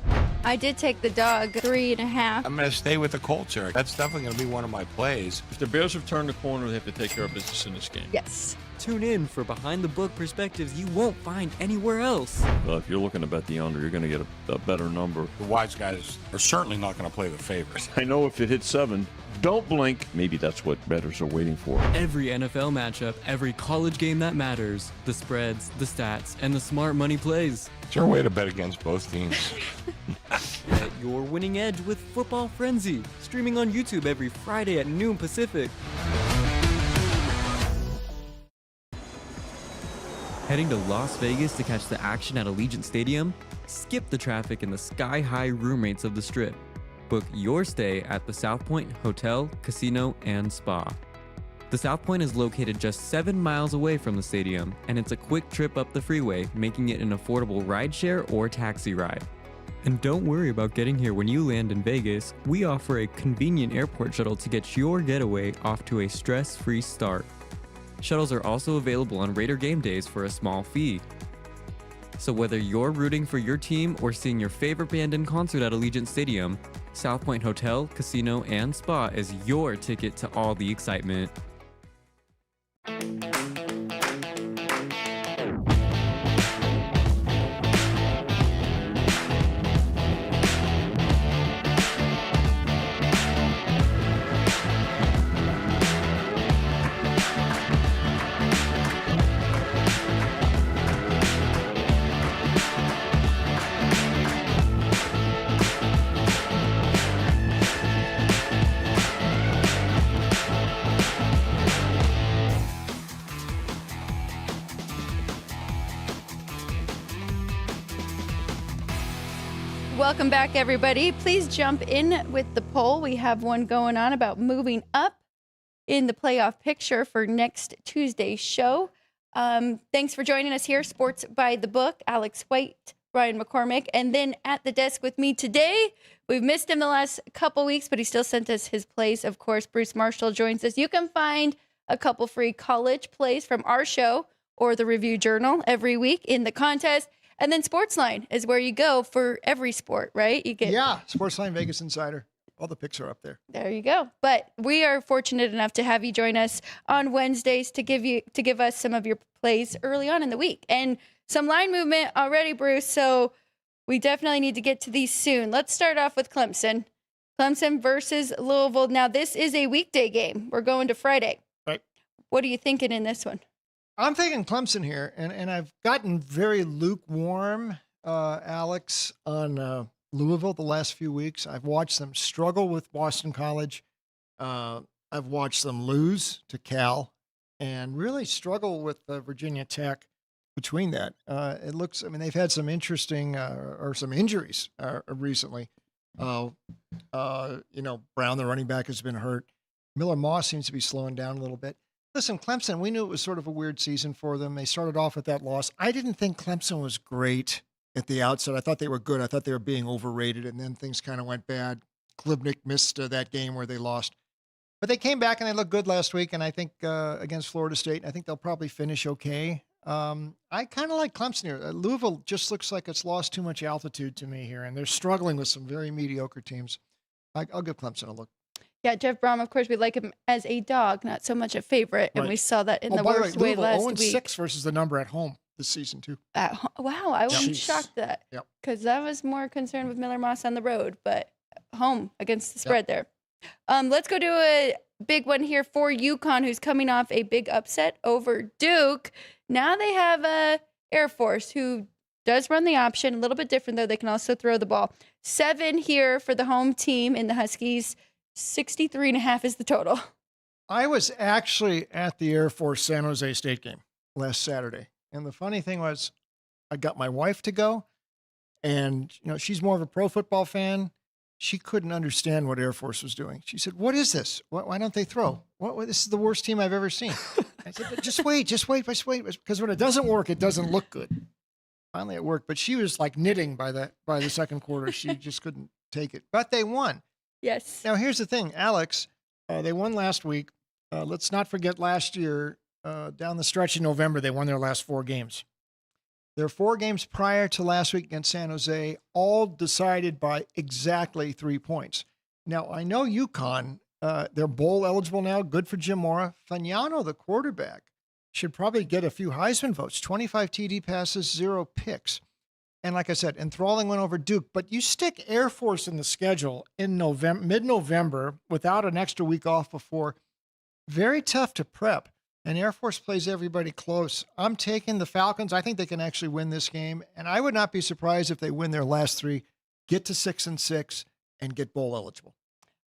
[SPEAKER 3] I did take the dog 3.5.
[SPEAKER 4] I'm going to stay with the culture. That's definitely going to be one of my plays.
[SPEAKER 5] If the Bears have turned the corner, they have to take care of business in this game.
[SPEAKER 3] Yes.
[SPEAKER 2] Tune in for behind-the-book perspectives you won't find anywhere else.
[SPEAKER 5] Well, if you're looking to bet the under, you're going to get a better number.
[SPEAKER 4] The wise guys are certainly not going to play the favorites.
[SPEAKER 5] I know if it hits 7, don't blink. Maybe that's what bettors are waiting for.
[SPEAKER 2] Every NFL matchup, every college game that matters, the spreads, the stats, and the smart money plays.
[SPEAKER 4] Is there a way to bet against both teams?
[SPEAKER 2] Get your winning edge with Football Frenzy, streaming on YouTube every Friday at noon Pacific. Heading to Las Vegas to catch the action at Allegiant Stadium? Skip the traffic and the sky-high room rates of the Strip. Book your stay at the South Point Hotel, Casino, and Spa. The South Point is located just 7 miles away from the stadium, and it's a quick trip up the freeway, making it an affordable rideshare or taxi ride. And don't worry about getting here when you land in Vegas. We offer a convenient airport shuttle to get your getaway off to a stress-free start. Shuttles are also available on Raider game days for a small fee. So whether you're rooting for your team or seeing your favorite band in concert at Allegiant Stadium, South Point Hotel, Casino, and Spa is your ticket to all the excitement.
[SPEAKER 3] Welcome back, everybody. Please jump in with the poll. We have one going on about moving up in the playoff picture for next Tuesday's show. Thanks for joining us here, Sports by the Book. Alex White, Ryan McCormick, and then at the desk with me today, we've missed him the last couple weeks, but he still sent us his plays. Of course, Bruce Marshall joins us. You can find a couple free college plays from our show or the Review Journal every week in the contest. And then Sportsline is where you go for every sport, right? You get
[SPEAKER 7] Sportsline Vegas Insider. All the picks are up there.
[SPEAKER 3] There you go. But we are fortunate enough to have you join us on Wednesdays to give us some of your plays early on in the week. And some line movement already, Bruce, so we definitely need to get to these soon. Let's start off with Clemson. Clemson versus Louisville. Now, this is a weekday game. We're going to Friday.
[SPEAKER 7] Right.
[SPEAKER 3] What are you thinking in this one?
[SPEAKER 7] I'm thinking Clemson here, and I've gotten very lukewarm, Alex, on Louisville the last few weeks. I've watched them struggle with Boston College. I've watched them lose to Cal and really struggle with Virginia Tech between that. It looks, I mean, they've had some interesting or some injuries recently. Brown, the running back, has been hurt. Miller Moss seems to be slowing down a little bit. Listen, Clemson, we knew it was sort of a weird season for them. They started off with that loss. I didn't think Clemson was great at the outset. I thought they were good. I thought they were being overrated, and then things kind of went bad. Klubnik missed that game where they lost. But they came back, and they looked good last week, and I think against Florida State, I think they'll probably finish okay. I kind of like Clemson here. Louisville just looks like it's lost too much altitude to me here, and they're struggling with some very mediocre teams. I'll give Clemson a look.
[SPEAKER 3] Yeah, Jeff Brom, of course, we like him as a dog, not so much a favorite. And we saw that in the worst way last week.
[SPEAKER 7] 0-6 versus the number at home this season, too.
[SPEAKER 3] Wow, I was shocked that. Because I was more concerned with Miller Moss on the road, but home against the spread there. Let's go to a big one here for UConn, who's coming off a big upset over Duke. Now they have Air Force, who does run the option. A little bit different, though. They can also throw the ball. 7 here for the home team in the Huskies. 63.5 is the total.
[SPEAKER 7] I was actually at the Air Force San Jose State game last Saturday. And the funny thing was, I got my wife to go, and she's more of a pro football fan. She couldn't understand what Air Force was doing. She said, "What is this? Why don't they throw? This is the worst team I've ever seen." I said, "But just wait, because when it doesn't work, it doesn't look good." Finally, it worked, but she was like knitting by the second quarter. She just couldn't take it. But they won.
[SPEAKER 3] Yes.
[SPEAKER 7] Now, here's the thing, Alex. They won last week. Let's not forget last year, down the stretch in November, they won their last 4 games. Their 4 games prior to last week against San Jose, all decided by exactly 3 points. Now, I know UConn, they're bowl eligible now. Good for Jim Mora. Fagnano, the quarterback, should probably get a few Heisman votes. 25 TD passes, 0 picks. And like I said, enthralling win over Duke. But you stick Air Force in the schedule in mid-November without an extra week off before. Very tough to prep. And Air Force plays everybody close. I'm taking the Falcons. I think they can actually win this game. And I would not be surprised if they win their last 3, get to 6-6, and get bowl eligible.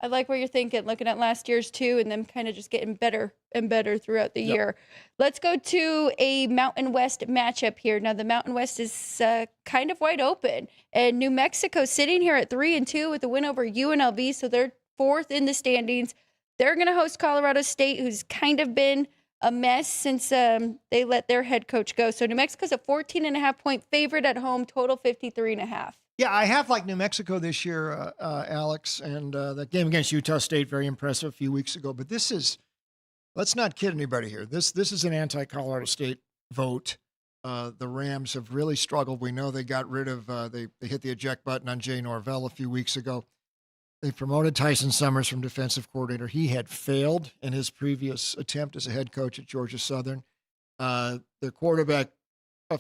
[SPEAKER 3] I like what you're thinking, looking at last year's too, and them kind of just getting better and better throughout the year. Let's go to a Mountain West matchup here. Now, the Mountain West is kind of wide open, and New Mexico sitting here at 3-2 with a win over UNLV, so they're 4th in the standings. They're going to host Colorado State, who's kind of been a mess since they let their head coach go. So New Mexico's a 14.5-point favorite at home, total 53.5.
[SPEAKER 7] Yeah, I have liked New Mexico this year, Alex, and that game against Utah State, very impressive a few weeks ago. But this is, let's not kid anybody here. This is an anti-Colorado State vote. The Rams have really struggled. We know they got rid of, they hit the eject button on Jay Norvell a few weeks ago. They promoted Tyson Summers from defensive coordinator. He had failed in his previous attempt as a head coach at Georgia Southern. Their quarterback,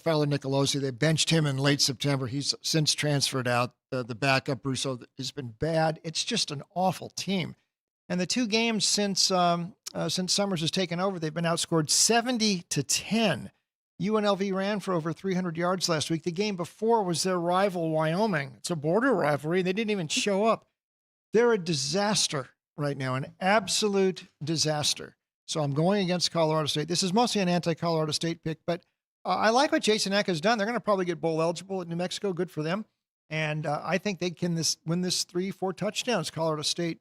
[SPEAKER 7] Fowler Nicolosi, they benched him in late September. He's since transferred out. The backup, Russo, has been bad. It's just an awful team. And the 2 games since Summers has taken over, they've been outscored 70-10. UNLV ran for over 300 yards last week. The game before was their rival, Wyoming. It's a border rivalry. They didn't even show up. They're a disaster right now, an absolute disaster. So I'm going against Colorado State. This is mostly an anti-Colorado State pick, but I like what Jason Eck has done. They're going to probably get bowl eligible at New Mexico. Good for them. And I think they can win this 3-4 touchdowns. Colorado State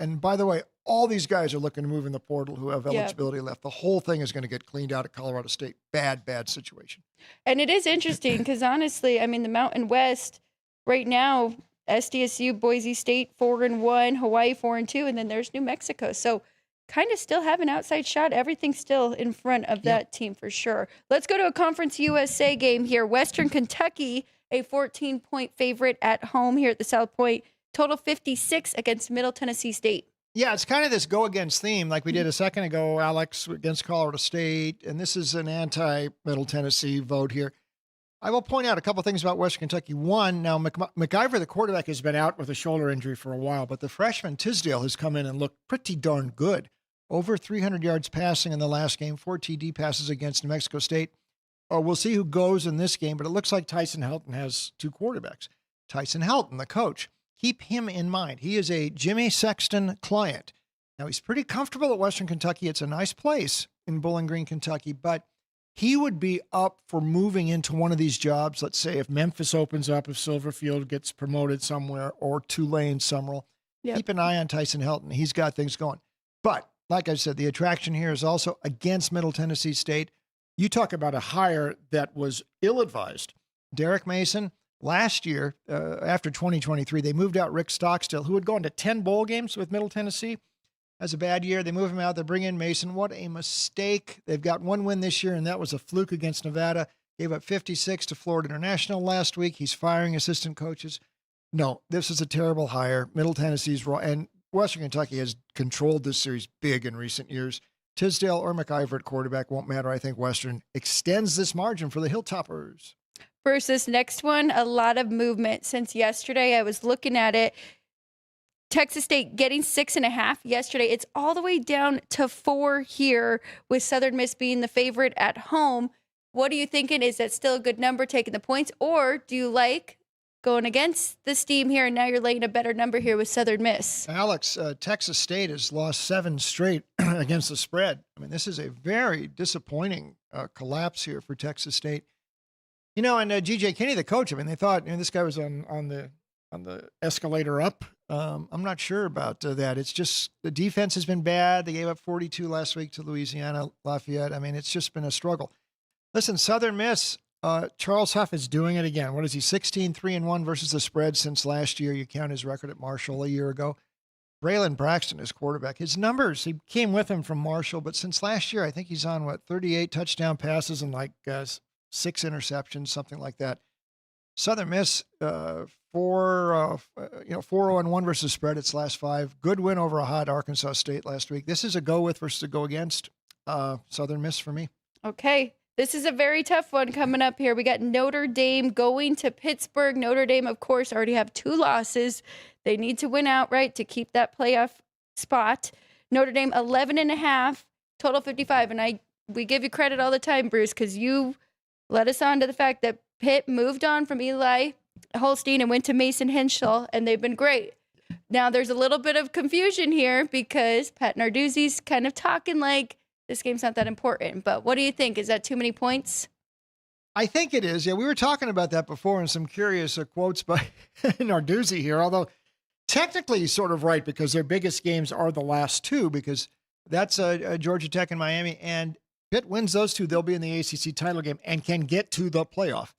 [SPEAKER 7] and by the way, all these guys are looking to move in the portal who have eligibility left. The whole thing is going to get cleaned out at Colorado State. Bad situation.
[SPEAKER 3] And it is interesting because honestly, I mean, the Mountain West right now, SDSU, Boise State 4-1, Hawaii 4-2, and then there's New Mexico. So kind of still have an outside shot. Everything's still in front of that team for sure. Let's go to a Conference USA game here. Western Kentucky, a 14-point favorite at home here at the South Point. Total 56 against Middle Tennessee State.
[SPEAKER 7] Yeah, it's kind of this go against theme like we did a second ago, Alex, against Colorado State. And this is an anti-Middle Tennessee vote here. I will point out a couple things about Western Kentucky. One, now McIver, the quarterback, has been out with a shoulder injury for a while, but the freshman Tisdale has come in and looked pretty darn good. Over 300 yards passing in the last game, 4 TD passes against New Mexico State. We'll see who goes in this game, but it looks like Tyson Helton has 2 quarterbacks. Tyson Helton, the coach, keep him in mind. He is a Jimmy Sexton client. Now, he's pretty comfortable at Western Kentucky. It's a nice place in Bowling Green, Kentucky, but he would be up for moving into one of these jobs. Let's say if Memphis opens up, if Silverfield gets promoted somewhere, or Tulane, Summerall. Keep an eye on Tyson Helton. He's got things going. But like I said, the attraction here is also against Middle Tennessee State. You talk about a hire that was ill-advised. Derek Mason, last year, after 2023, they moved out Rick Stockstill, who had gone to 10 bowl games with Middle Tennessee. Has a bad year. They move him out. They bring in Mason. What a mistake. They've got 1 win this year, and that was a fluke against Nevada. Gave up 56 to Florida International last week. He's firing assistant coaches. No, this is a terrible hire. Middle Tennessee's raw, and Western Kentucky has controlled this series big in recent years. Tisdale or McIver at quarterback won't matter. I think Western extends this margin for the Hilltoppers.
[SPEAKER 3] Versus next one, a lot of movement since yesterday. I was looking at it. Texas State getting 6.5 yesterday. It's all the way down to 4 here, with Southern Miss being the favorite at home. What are you thinking? Is that still a good number, taking the points? Or do you like going against the steam here, and now you're laying a better number here with Southern Miss?
[SPEAKER 7] Alex, Texas State has lost 7 straight against the spread. I mean, this is a very disappointing collapse here for Texas State. You know, and G.J. Kinney, the coach, I mean, they thought, this guy was on the escalator up. I'm not sure about that. It's just the defense has been bad. They gave up 42 last week to Louisiana Lafayette. I mean, it's just been a struggle. Listen, Southern Miss, Charles Huff is doing it again. What is he, 16-3-1 versus the spread since last year? You count his record at Marshall a year ago. Braylon Braxton is quarterback. His numbers, he came with him from Marshall, but since last year, I think he's on, 38 touchdown passes and 6 interceptions, something like that. Southern Miss, 4-0-1 versus spread its last 5. Good win over a hot Arkansas State last week. This is a go with versus a go against. Southern Miss for me.
[SPEAKER 3] Okay. This is a very tough one coming up here. We got Notre Dame going to Pittsburgh. Notre Dame, of course, already have 2 losses. They need to win outright to keep that playoff spot. Notre Dame 11.5, total 55. And we give you credit all the time, Bruce, because you led us on to the fact that Pitt moved on from Eli Holstein and went to Mason Henschel, and they've been great. Now there's a little bit of confusion here because Pat Narduzzi's kind of talking like this game's not that important. But what do you think? Is that too many points?
[SPEAKER 7] I think it is. Yeah, we were talking about that before, and some curious quotes by Narduzzi here, although technically he's sort of right because their biggest games are the last 2 because that's Georgia Tech and Miami, and Pitt wins those 2, they'll be in the ACC title game and can get to the playoff.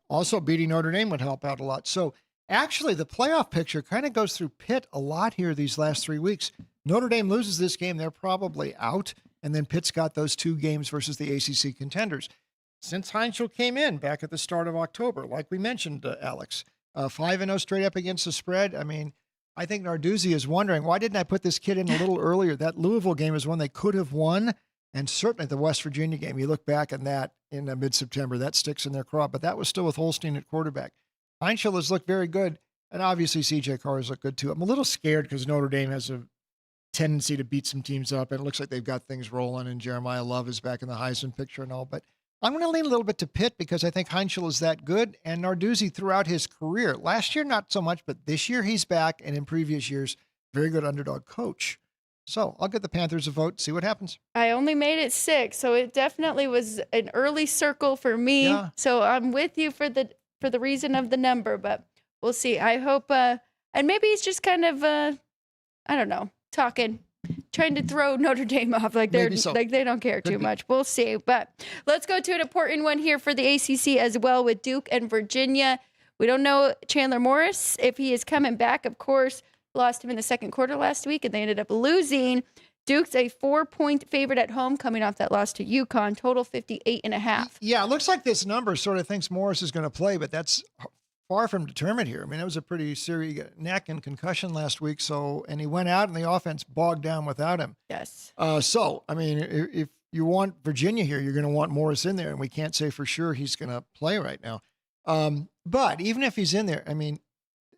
[SPEAKER 7] Also, beating Notre Dame would help out a lot. So actually, the playoff picture kind of goes through Pitt a lot here these last 3 weeks. Notre Dame loses this game, they're probably out. And then Pitt's got those 2 games versus the ACC contenders. Since Heinzel came in back at the start of October, like we mentioned, Alex, 5-0 straight up against the spread. I mean, I think Narduzzi is wondering, why didn't I put this kid in a little earlier? That Louisville game is one they could have won. And certainly the West Virginia game, you look back on that in mid-September, that sticks in their craw. But that was still with Holstein at quarterback. Heinzel has looked very good. And obviously C.J. Carr has looked good too. I'm a little scared because Notre Dame has a tendency to beat some teams up. And it looks like they've got things rolling. And Jeremiah Love is back in the Heisman picture and all. But I'm going to lean a little bit to Pitt because I think Heinzel is that good. And Narduzzi throughout his career, last year not so much, but this year he's back. And in previous years, very good underdog coach. So I'll give the Panthers a vote, see what happens.
[SPEAKER 3] I only made it 6, so it definitely was an early circle for me.
[SPEAKER 7] Yeah.
[SPEAKER 3] So I'm with you for the reason of the number, but we'll see. I hope, and maybe he's just kind of, I don't know, trying to throw Notre Dame off like they're like they don't care too much. We'll see. But let's go to an important one here for the ACC as well with Duke and Virginia. We don't know Chandler Morris if he is coming back, of course. Lost him in the second quarter last week, and they ended up losing. Duke's a 4-point favorite at home coming off that loss to UConn, total 58.5.
[SPEAKER 7] Yeah, it looks like this number sort of thinks Morris is going to play, but that's far from determined here. I mean, it was a pretty serious neck and concussion last week, and he went out and the offense bogged down without him.
[SPEAKER 3] Yes.
[SPEAKER 7] So, I mean, if you want Virginia here, you're going to want Morris in there, and we can't say for sure he's going to play right now. But even if he's in there, I mean,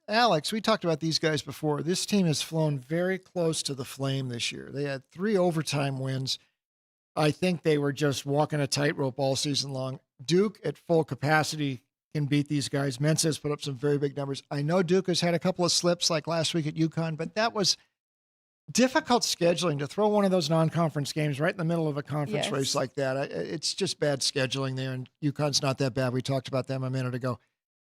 [SPEAKER 7] Alex, we talked about these guys before. This team has flown very close to the flame this year. They had 3 overtime wins. I think they were just walking a tightrope all season long. Duke at full capacity can beat these guys. Mensa has put up some very big numbers. I know Duke has had a couple of slips like last week at UConn, but that was difficult scheduling to throw one of those non-conference games right in the middle of a conference race like that. It's just bad scheduling there, and UConn's not that bad. We talked about them a minute ago.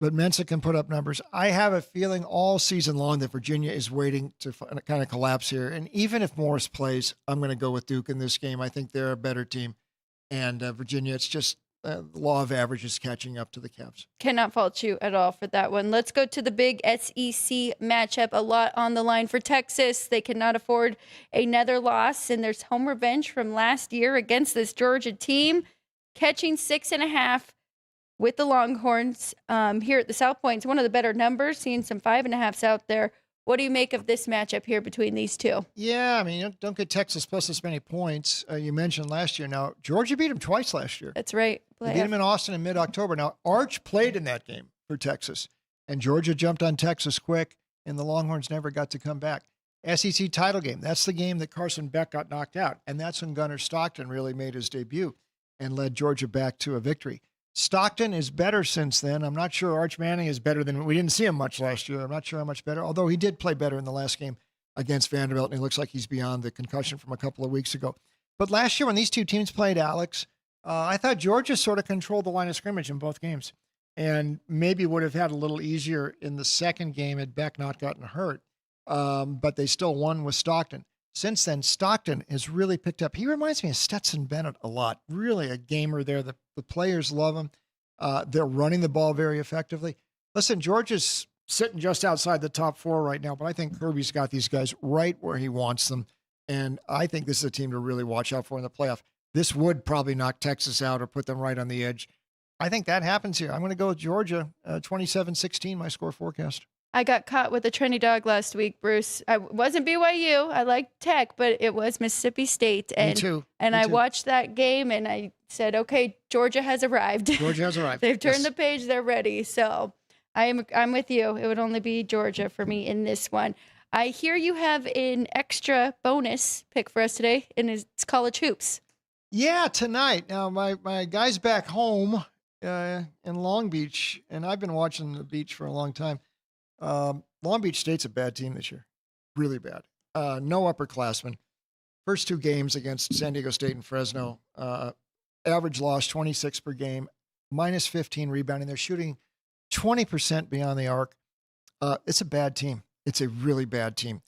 [SPEAKER 7] But Mensa can put up numbers. I have a feeling all season long that Virginia is waiting to kind of collapse here. And even if Morris plays, I'm going to go with Duke in this game. I think they're a better team. And Virginia, it's just the law of averages catching up to the Cavs.
[SPEAKER 3] Cannot fault you at all for that one. Let's go to the big SEC matchup. A lot on the line for Texas. They cannot afford another loss. And there's home revenge from last year against this Georgia team. Catching 6.5. with the Longhorns here at the South Point. It's one of the better numbers, seeing some 5.5s out there. What do you make of this matchup here between these two?
[SPEAKER 7] Yeah, I mean, don't get Texas plus this many points. You mentioned last year. Now, Georgia beat them twice last year.
[SPEAKER 3] That's right.
[SPEAKER 7] They beat them in Austin in mid-October. Now, Arch played in that game for Texas, and Georgia jumped on Texas quick, and the Longhorns never got to come back. SEC title game, that's the game that Carson Beck got knocked out, and that's when Gunnar Stockton really made his debut and led Georgia back to a victory. Stockton is better since then. I'm not sure Arch Manning is better than, we didn't see him much last year. I'm not sure how much better, although he did play better in the last game against Vanderbilt, and he looks like he's beyond the concussion from a couple of weeks ago. But last year when these two teams played, Alex, I thought Georgia sort of controlled the line of scrimmage in both games and maybe would have had a little easier in the second game had Beck not gotten hurt. But they still won with Stockton. Since then, Stockton has really picked up. He reminds me of Stetson Bennett a lot. Really a gamer there. The players love him. They're running the ball very effectively. Listen, Georgia's sitting just outside the top 4 right now, but I think Kirby's got these guys right where he wants them. And I think this is a team to really watch out for in the playoff. This would probably knock Texas out or put them right on the edge. I think that happens here. I'm going to go with Georgia, 27-16, my score forecast.
[SPEAKER 3] I got caught with a trendy dog last week, Bruce. I wasn't BYU. I liked Tech, but it was Mississippi State. And,
[SPEAKER 7] Me too.
[SPEAKER 3] And
[SPEAKER 7] Me
[SPEAKER 3] I
[SPEAKER 7] too.
[SPEAKER 3] watched that game, and I said, okay, Georgia has arrived.
[SPEAKER 7] Georgia has arrived.
[SPEAKER 3] They've turned
[SPEAKER 7] Yes.
[SPEAKER 3] the page. They're ready. So I'm with you. It would only be Georgia for me in this one. I hear you have an extra bonus pick for us today, and it's college hoops.
[SPEAKER 7] Yeah, tonight. Now, my guy's back home in Long Beach, and I've been watching the beach for a long time. Long Beach State's a bad team this year. Really bad. No upperclassmen. First 2 games against San Diego State and Fresno. Average loss, 26 per game. Minus 15 rebounding. They're shooting 20% beyond the arc. It's a bad team. It's a really bad team.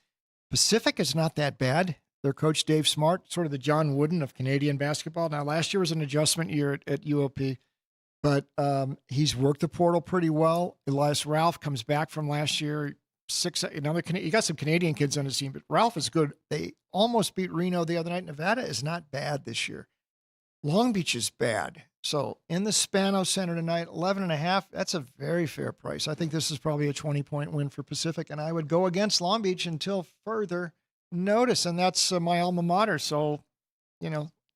[SPEAKER 7] Pacific is not that bad. Their coach, Dave Smart, sort of the John Wooden of Canadian basketball. Now, last year was an adjustment year at UOP, but he's worked the portal pretty well. Elias Ralph comes back from last year. You got some Canadian kids on his team, but Ralph is good. They almost beat Reno the other night. Nevada is not bad this year. Long Beach is bad. So in the Spano Center tonight, 11.5, that's a very fair price. I think this is probably a 20-point win for Pacific, and I would go against Long Beach until further notice, and that's my alma mater. So,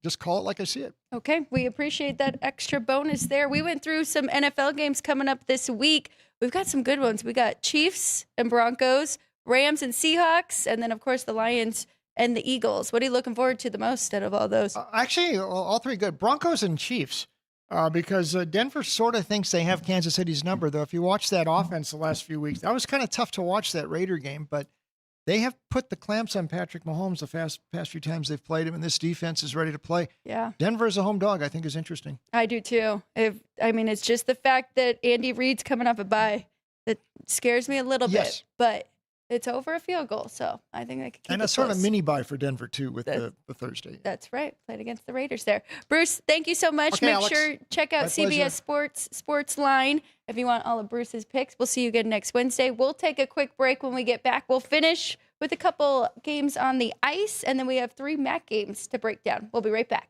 [SPEAKER 7] just call it like I see it.
[SPEAKER 3] Okay, we appreciate that extra bonus there. We went through some NFL games coming up this week. We've got some good ones. We got Chiefs and Broncos, Rams and Seahawks, and then, of course, the Lions and the Eagles. What are you looking forward to the most out of all those?
[SPEAKER 7] Actually, all 3 good. Broncos and Chiefs, because Denver sort of thinks they have Kansas City's number, though. If you watch that offense the last few weeks, that was kind of tough to watch, that Raider game, but they have put the clamps on Patrick Mahomes the past few times they've played him, and this defense is ready to play.
[SPEAKER 3] Yeah.
[SPEAKER 7] Denver as a home dog, I think, is interesting.
[SPEAKER 3] I do too. It's just the fact that Andy Reid's coming off a bye that scares me a little bit, but it's over a field goal, so I think they could keep
[SPEAKER 7] And
[SPEAKER 3] it
[SPEAKER 7] that's sort of a
[SPEAKER 3] close.
[SPEAKER 7] mini bye for Denver, too, with the Thursday.
[SPEAKER 3] That's right. Played against the Raiders there. Bruce, thank you so much.
[SPEAKER 7] Okay,
[SPEAKER 3] Make
[SPEAKER 7] Alex.
[SPEAKER 3] sure check out
[SPEAKER 7] My
[SPEAKER 3] CBS
[SPEAKER 7] pleasure.
[SPEAKER 3] Sports Line if you want all of Bruce's picks. We'll see you again next Wednesday. We'll take a quick break. When we get back, we'll finish with a couple games on the ice, and then we have 3 MAC games to break down. We'll be right back.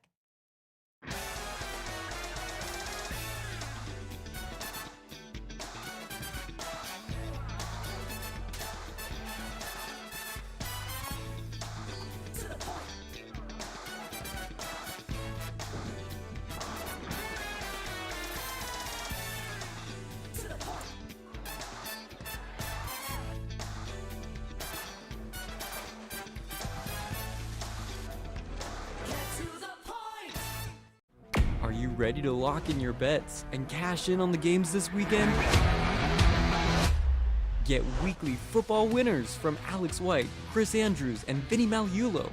[SPEAKER 2] Are you ready to lock in your bets and cash in on the games this weekend? Get weekly football winners from Alex White, Chris Andrews, and Vinny Malulo.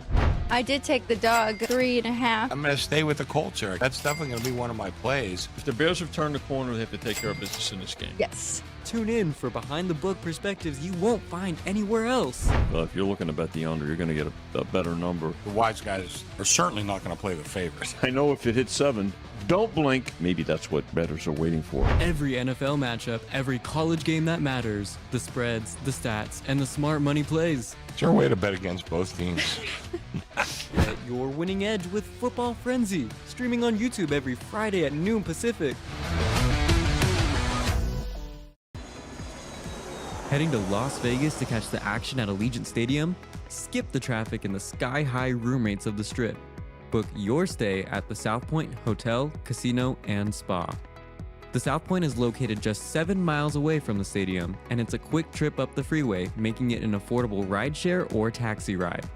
[SPEAKER 3] I did take the dog 3.5.
[SPEAKER 4] I'm going to stay with the culture. That's definitely going to be one of my plays.
[SPEAKER 5] If the Bears have turned the corner, they have to take care of business in this game.
[SPEAKER 3] Yes.
[SPEAKER 2] Tune in for behind-the-book perspectives you won't find anywhere else.
[SPEAKER 5] Well, if you're looking to bet the under, you're going to get a better number.
[SPEAKER 4] The wise guys are certainly not going to play the favorites.
[SPEAKER 5] I know if it hits 7, don't blink. Maybe that's what bettors are waiting for.
[SPEAKER 2] Every NFL matchup, every college game that matters, the spreads, the stats, and the smart money plays.
[SPEAKER 4] Is there a way to bet against both teams?
[SPEAKER 2] Get your winning edge with Football Frenzy, streaming on YouTube every Friday at noon Pacific. Heading to Las Vegas to catch the action at Allegiant Stadium? Skip the traffic and the sky-high room rates of the Strip. Book your stay at the South Point Hotel, Casino, and Spa. The South Point is located just 7 miles away from the stadium, and it's a quick trip up the freeway, making it an affordable rideshare or taxi ride.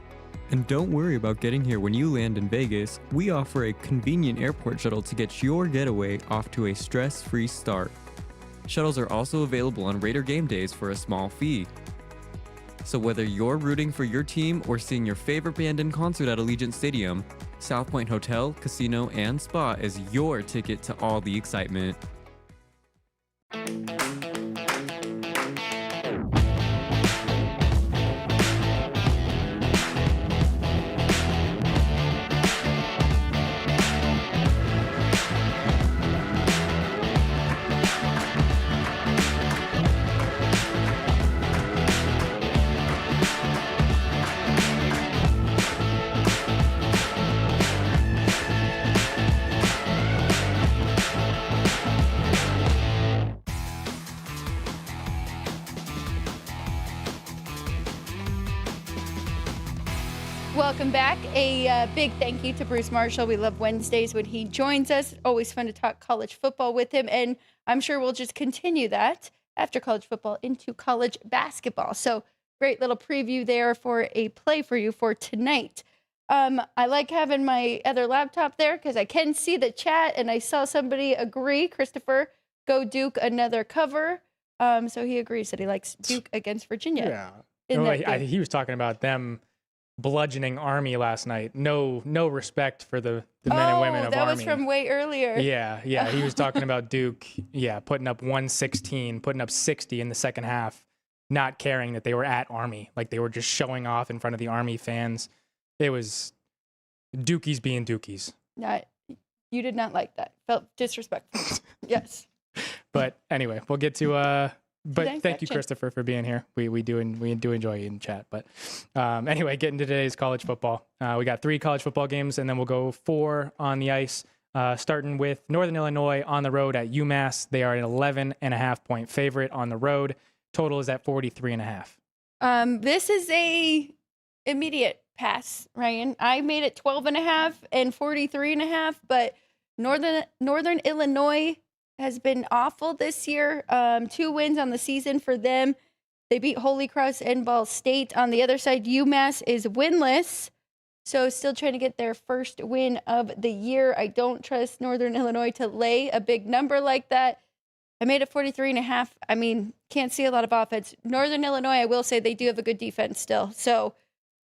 [SPEAKER 2] And don't worry about getting here when you land in Vegas. We offer a convenient airport shuttle to get your getaway off to a stress-free start. Shuttles are also available on Raider game days for a small fee. So whether you're rooting for your team or seeing your favorite band in concert at Allegiant Stadium, South Point Hotel, Casino, and Spa is your ticket to all the excitement.
[SPEAKER 3] Welcome back. A big thank you to Bruce Marshall. We love Wednesdays when he joins us. Always fun to talk college football with him. And I'm sure we'll just continue that after college football into college basketball. So great little preview there for a play for you for tonight. I like having my other laptop there because I can see the chat, and I saw somebody agree. Christopher, go Duke, another cover. So he agrees that he likes Duke against Virginia.
[SPEAKER 6] Yeah.
[SPEAKER 3] in
[SPEAKER 6] No,
[SPEAKER 3] that game.
[SPEAKER 6] he was talking about them bludgeoning Army last night. No respect for the men and women of
[SPEAKER 3] that
[SPEAKER 6] Army.
[SPEAKER 3] was from way earlier.
[SPEAKER 6] Yeah. He was talking about Duke, putting up 116, putting up 60 in the second half, not caring that they were at Army. Like they were just showing off in front of the Army fans. It was Dukies being Dukies.
[SPEAKER 3] You did not like that. Felt disrespectful. Yes.
[SPEAKER 6] But anyway, we'll get to but
[SPEAKER 3] Thanks,
[SPEAKER 6] thank you,
[SPEAKER 3] action.
[SPEAKER 6] Christopher, for being here. We do enjoy you in chat. But anyway, getting to today's college football. We got 3 college football games, and then we'll go 4 on the ice. Starting with Northern Illinois on the road at UMass. They are an 11.5-point favorite on the road. Total is at 43.5.
[SPEAKER 3] This is a immediate pass, Ryan. I made it 12.5 and 43.5, but Northern Illinois has been awful this year. 2 wins on the season for them. They beat Holy Cross and Ball State. On the other side, UMass is winless, so still trying to get their first win of the year. I don't trust Northern Illinois to lay a big number like that. I made it 43.5. I mean, can't see a lot of offense. Northern Illinois, I will say they do have a good defense still, so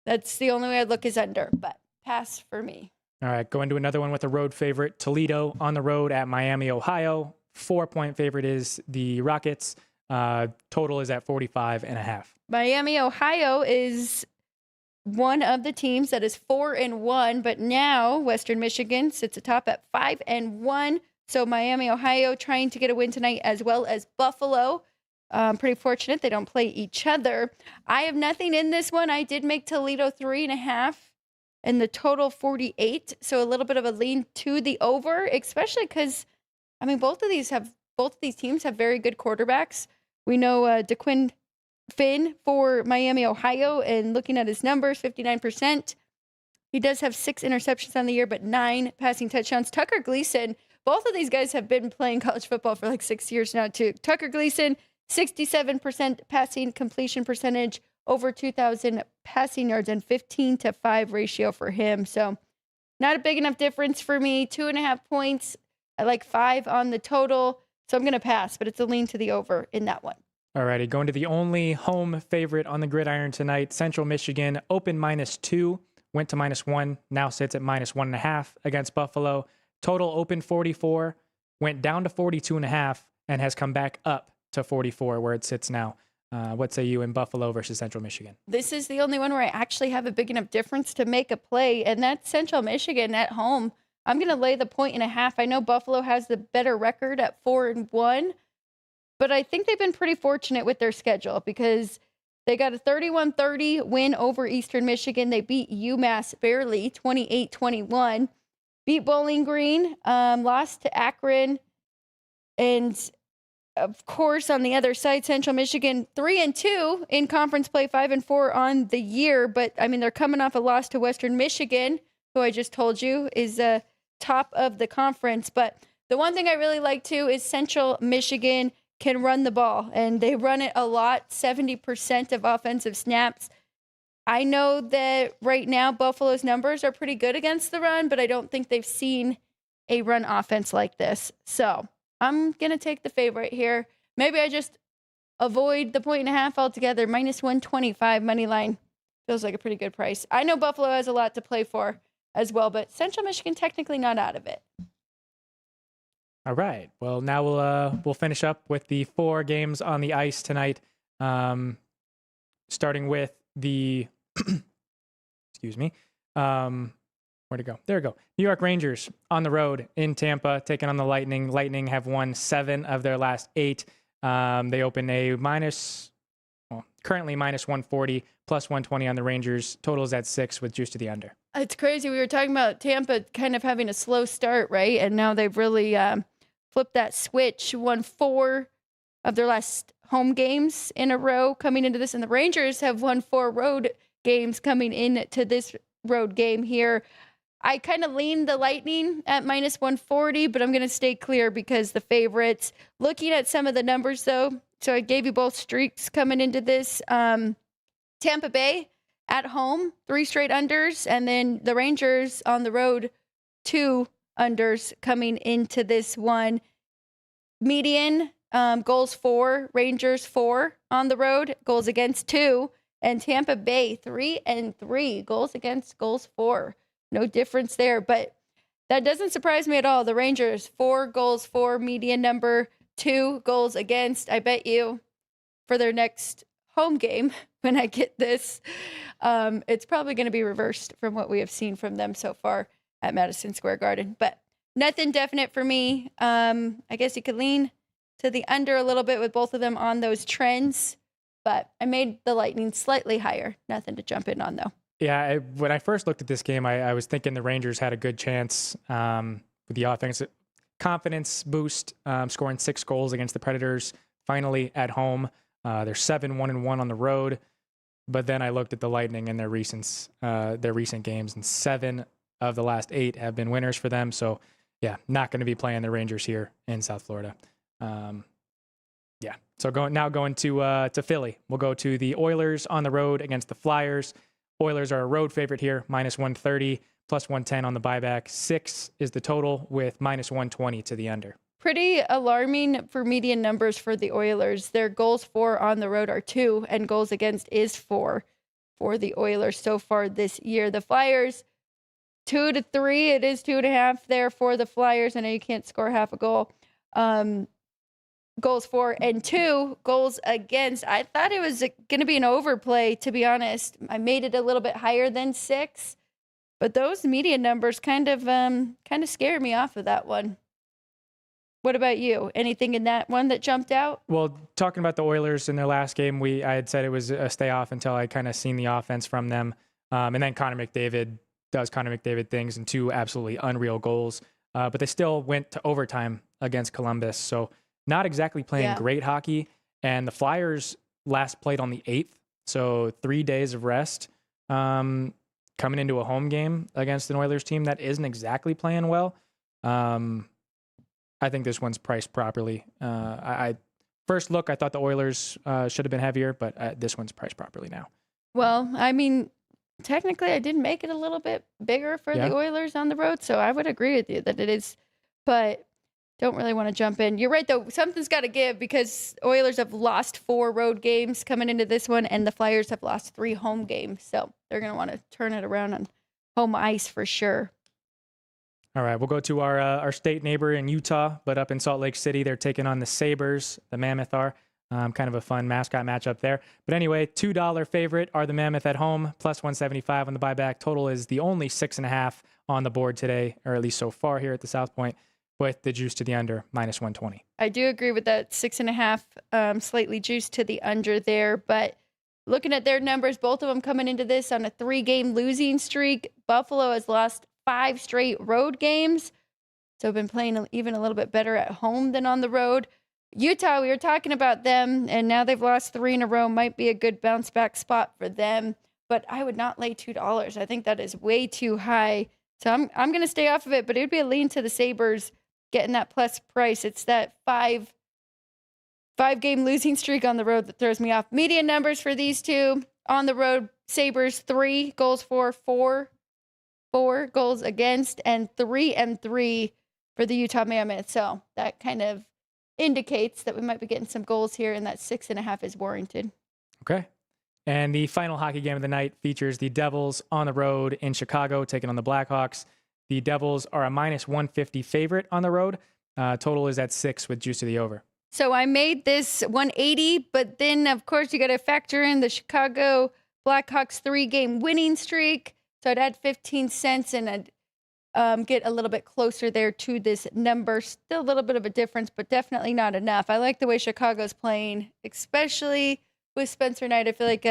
[SPEAKER 3] that's the only way I'd look is under, but pass for me.
[SPEAKER 6] All right, going to another one with a road favorite. Toledo on the road at Miami, Ohio. 4-point favorite is the Rockets. Total is at 45.5.
[SPEAKER 3] Miami, Ohio is one of the teams that is 4-1, but now Western Michigan sits atop at 5-1. So Miami, Ohio trying to get a win tonight, as well as Buffalo. Pretty fortunate they don't play each other. I have nothing in this one. I did make Toledo 3.5 and the total 48. So a little bit of a lean to the over, especially because, I mean, both of these teams have very good quarterbacks. We know DeQuinn Finn for Miami, Ohio, and looking at his numbers, 59%. He does have 6 interceptions on the year, but 9 passing touchdowns. Tucker Gleason, both of these guys have been playing college football for like 6 years now too. Tucker Gleason, 67% passing completion percentage, over 2,000 passing yards, and 15-5 ratio for him. So not a big enough difference for me. 2.5 points. I like 5 on the total. So I'm going to pass, but it's a lean to the over in that one.
[SPEAKER 6] All righty, going to the only home favorite on the gridiron tonight. Central Michigan opened -2, went to -1, now sits at -1.5 against Buffalo. Total opened 44, went down to 42.5, and has come back up to 44 where it sits now. What say you in Buffalo versus Central Michigan?
[SPEAKER 3] This is the only one where I actually have a big enough difference to make a play, and that's Central Michigan at home. I'm going to lay the 1.5. I know Buffalo has the better record at 4-1, but I think they've been pretty fortunate with their schedule because they got a 31-30 win over Eastern Michigan. They beat UMass barely, 28-21. Beat Bowling Green, lost to Akron, and of course, on the other side, Central Michigan 3-2 in conference play, 5-4 on the year. But I mean, they're coming off a loss to Western Michigan, who I just told you is top of the conference. But the one thing I really like too is Central Michigan can run the ball, and they run it a lot. 70% of offensive snaps. I know that right now Buffalo's numbers are pretty good against the run, but I don't think they've seen a run offense like this. So I'm going to take the favorite here. Maybe I just avoid the 1.5 altogether. -125 money line feels like a pretty good price. I know Buffalo has a lot to play for. as well. But Central Michigan technically not out of it.
[SPEAKER 6] All right. Well, now we'll finish up with the 4 games on the ice tonight. Starting with the excuse me. Where'd it go? There we go. New York Rangers on the road in Tampa, taking on the Lightning. Lightning have won 7 of their last 8. They open currently minus 140, plus 120 on the Rangers. Total is at 6 with juice to the under.
[SPEAKER 3] It's crazy. We were talking about Tampa kind of having a slow start, right? And now they've really flipped that switch. Won 4 of their last home games in a row coming into this. And the Rangers have won 4 road games coming into this road game here. I kind of lean the Lightning at minus 140, but I'm going to stay clear because the favorites. Looking at some of the numbers, though, so I gave you both streaks coming into this. Tampa Bay at home, 3 straight unders, and then the Rangers on the road, 2 unders coming into this one. Median goals 4, Rangers 4 on the road, goals against 2, and Tampa Bay 3-3, goals against, goals 4. No difference there, but that doesn't surprise me at all. The Rangers, 4 goals, 4 median number, 2 goals against. I bet you for their next home game, when I get this, it's probably going to be reversed from what we have seen from them so far at Madison Square Garden. But nothing definite for me. I guess you could lean to the under a little bit with both of them on those trends, but I made the Lightning slightly higher. Nothing to jump in on, though.
[SPEAKER 6] Yeah, when I first looked at this game, I was thinking the Rangers had a good chance with the offense. Confidence boost, scoring 6 goals against the Predators, finally at home. They're 7-1-1 on the road. But then I looked at the Lightning and their recent games, and 7 of the last 8 have been winners for them. So, yeah, not going to be playing the Rangers here in South Florida. So going to Philly. We'll go to the Oilers on the road against the Flyers. Oilers are a road favorite here, minus 130, plus 110 on the buyback. 6 is the total with minus 120 to the under.
[SPEAKER 3] Pretty alarming for median numbers for the Oilers. Their goals for on the road are 2, and goals against is 4 for the Oilers so far this year. The Flyers, 2-3. It is 2.5 there for the Flyers. I know you can't score half a goal. Goals for and 2 goals against. I thought it was going to be an overplay, to be honest. I made it a little bit higher than 6, but those median numbers kind of scared me off of that one. What about you? Anything in that one that jumped out?
[SPEAKER 6] Well, talking about the Oilers in their last game, I had said it was a stay off until I kind of seen the offense from them. And then Connor McDavid does Connor McDavid things and 2 absolutely unreal goals. But they still went to overtime against Columbus. So not exactly playing great hockey. And the Flyers last played on the 8th. So 3 days of rest coming into a home game against an Oilers team that isn't exactly playing well. I think this one's priced properly. I first look, I thought the Oilers should have been heavier, but this one's priced properly now.
[SPEAKER 3] Well, I mean, technically I did make it a little bit bigger for the Oilers on the road, so I would agree with you that it is, but don't really want to jump in. You're right, though. Something's got to give because Oilers have lost 4 road games coming into this one, and the Flyers have lost 3 home games, so they're going to want to turn it around on home ice for sure.
[SPEAKER 6] All right, we'll go to our state neighbor in Utah, but up in Salt Lake City, they're taking on the Sabres. The Mammoth are. Kind of a fun mascot matchup there. But anyway, $2 favorite are the Mammoth at home, plus 175 on the buyback. Total is the only 6.5 on the board today, or at least so far here at the South Point, with the juice to the under, minus 120.
[SPEAKER 3] I do agree with that 6.5, slightly juiced to the under there. But looking at their numbers, both of them coming into this on a 3-game losing streak. Buffalo has lost 5 straight road games, so been playing even a little bit better at home than on the road. Utah, we were talking about them, and now they've lost 3 in a row. Might be a good bounce back spot for them, but I would not lay $2. I think that is way too high. So I'm going to stay off of it, but it would be a lean to the Sabres getting that plus price. It's that 5-game losing streak on the road that throws me off. Median numbers for these two on the road: Sabres 3 goals for, 4 goals against, and 3-3 for the Utah Mammoth. So that kind of indicates that we might be getting some goals here, and that 6.5 is warranted.
[SPEAKER 6] Okay. And the final hockey game of the night features the Devils on the road in Chicago, taking on the Blackhawks. The Devils are a minus 150 favorite on the road. Total is at 6 with juice to the over.
[SPEAKER 3] So I made this 180, but then, of course, you got to factor in the Chicago Blackhawks 3-game winning streak. So I'd add 15 cents and I'd get a little bit closer there to this number. Still a little bit of a difference, but definitely not enough. I like the way Chicago's playing, especially with Spencer Knight. I feel like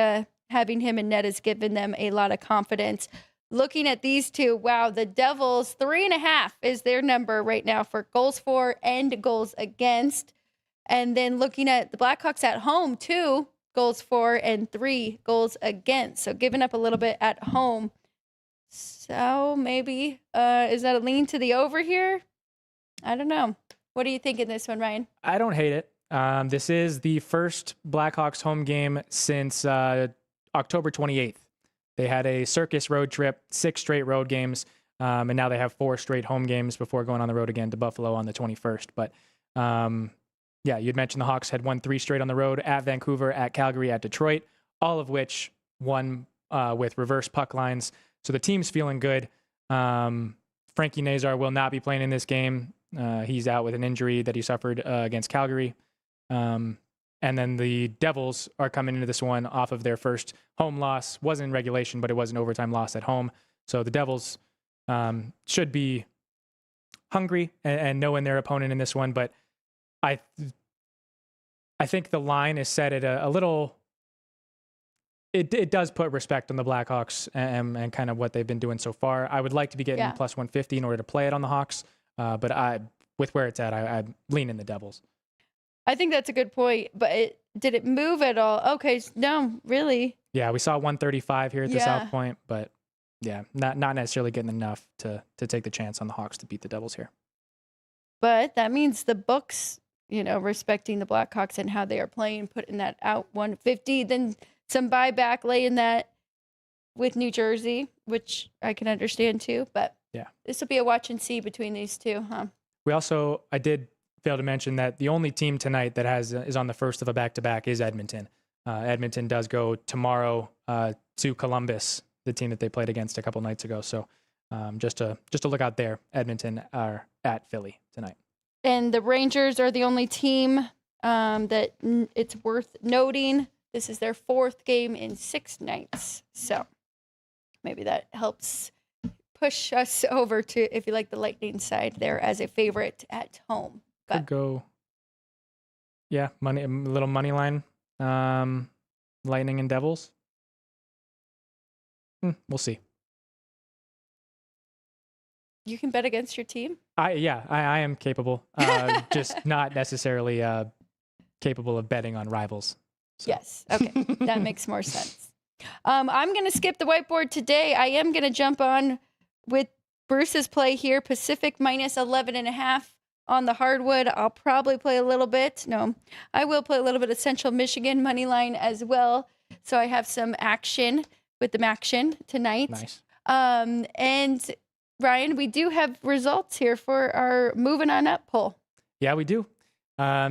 [SPEAKER 3] having him in net has given them a lot of confidence. Looking at these two, wow, the Devils, 3.5 is their number right now for goals for and goals against. And then looking at the Blackhawks at home, 2 goals for and 3 goals against. So giving up a little bit at home. So maybe, is that a lean to the over here? I don't know. What do you think in this one, Ryan?
[SPEAKER 6] I don't hate it. This is the first Blackhawks home game since October 28th. They had a circus road trip, 6 straight road games, and now they have 4 straight home games before going on the road again to Buffalo on the 21st. But yeah, you'd mentioned the Hawks had won 3 straight on the road at Vancouver, at Calgary, at Detroit, all of which won with reverse puck lines. So the team's feeling good. Frankie Nazar will not be playing in this game. He's out with an injury that he suffered against Calgary. And then the Devils are coming into this one off of their first home loss. Wasn't in regulation, but it was an overtime loss at home. So the Devils should be hungry and knowing their opponent in this one. But I think the line is set at a little... It does put respect on the Blackhawks and kind of what they've been doing so far. I would like to be getting plus 150 in order to play it on the Hawks. But with where it's at, I lean in the Devils.
[SPEAKER 3] I think that's a good point, but did it move at all? Okay, no, really.
[SPEAKER 6] Yeah, we saw 135 here at the South Point, but yeah, not necessarily getting enough to take the chance on the Hawks to beat the Devils here.
[SPEAKER 3] But that means the books, respecting the Blackhawks and how they are playing, putting that out 150, then some buyback, laying that with New Jersey, which I can understand too. But yeah, this will be a watch and see between these two, huh? I did fail to mention that the only team tonight that is on the first of a back-to-back is Edmonton. Edmonton does go tomorrow to Columbus, the team that they played against a couple nights ago. So just to look out there, Edmonton are at Philly tonight. And the Rangers are the only team that it's worth noting. This is their 4th game in 6 nights. So maybe that helps push us over to, if you like the Lightning side there, as a favorite at home.
[SPEAKER 6] Could go, a little money line, Lightning and Devils. We'll see.
[SPEAKER 3] You can bet against your team?
[SPEAKER 6] I am capable. Just not necessarily capable of betting on rivals. So.
[SPEAKER 3] Yes. Okay. That makes more sense. I'm going to skip the whiteboard today. I am going to jump on with Bruce's play here. Pacific minus 11.5 on the hardwood. I'll probably play a little bit. No, I will play a little bit of Central Michigan money line as well. So I have some action with the Maction tonight.
[SPEAKER 6] Nice.
[SPEAKER 3] And Ryan, we do have results here for our moving on up poll.
[SPEAKER 6] Yeah, we do.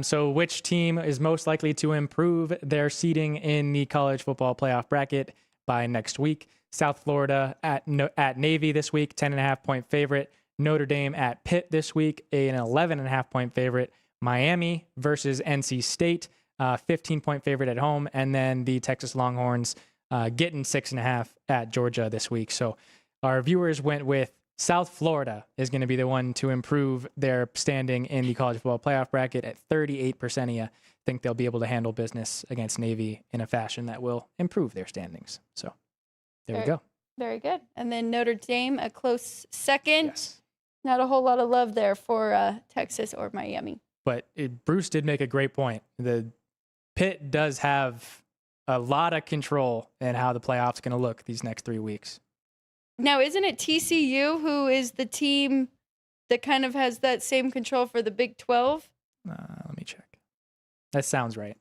[SPEAKER 6] So which team is most likely to improve their seeding in the college football playoff bracket by next week? South Florida at Navy this week, 10.5-point favorite. Notre Dame at Pitt this week, an 11.5-point favorite. Miami versus NC State, 15-point favorite at home. And then the Texas Longhorns getting 6.5 at Georgia this week. So our viewers went with South Florida is going to be the one to improve their standing in the college football playoff bracket at 38% of you think they'll be able to handle business against Navy in a fashion that will improve their standings. So there we go.
[SPEAKER 3] Very good. And then Notre Dame, a close second.
[SPEAKER 6] Yes.
[SPEAKER 3] Not a whole lot of love there for Texas or Miami.
[SPEAKER 6] But Bruce did make a great point. The Pitt does have a lot of control in how the playoffs going to look these next 3 weeks.
[SPEAKER 3] Now, isn't it TCU who is the team that kind of has that same control for the Big 12?
[SPEAKER 6] Let me check. That sounds right.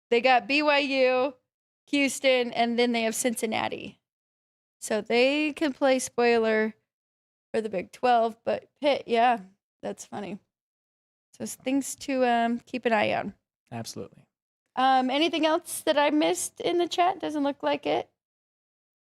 [SPEAKER 3] They got BYU, Houston, and then they have Cincinnati. So they can play spoiler for the Big 12, but Pitt, yeah, that's funny. So things to keep an eye on.
[SPEAKER 6] Absolutely.
[SPEAKER 3] Anything else that I missed in the chat? Doesn't look like it.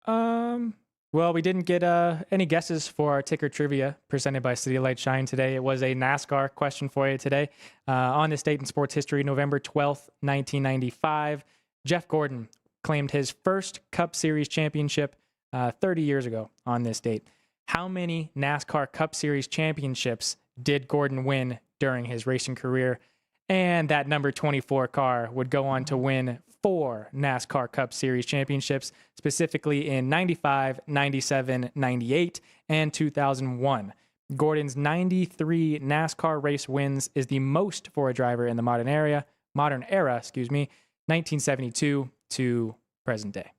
[SPEAKER 6] Well, we didn't get any guesses for our ticker trivia presented by City Light Shine today. It was a NASCAR question for you today. On this date in sports history, November 12th, 1995, Jeff Gordon claimed his first Cup Series championship 30 years ago on this date. How many NASCAR Cup Series championships did Gordon win during his racing career? And that number 24 car would go on to win 4 NASCAR Cup Series championships, specifically in 95, 97, 98, and 2001. Gordon's 93 NASCAR race wins is the most for a driver in the modern era, 1972 to present day.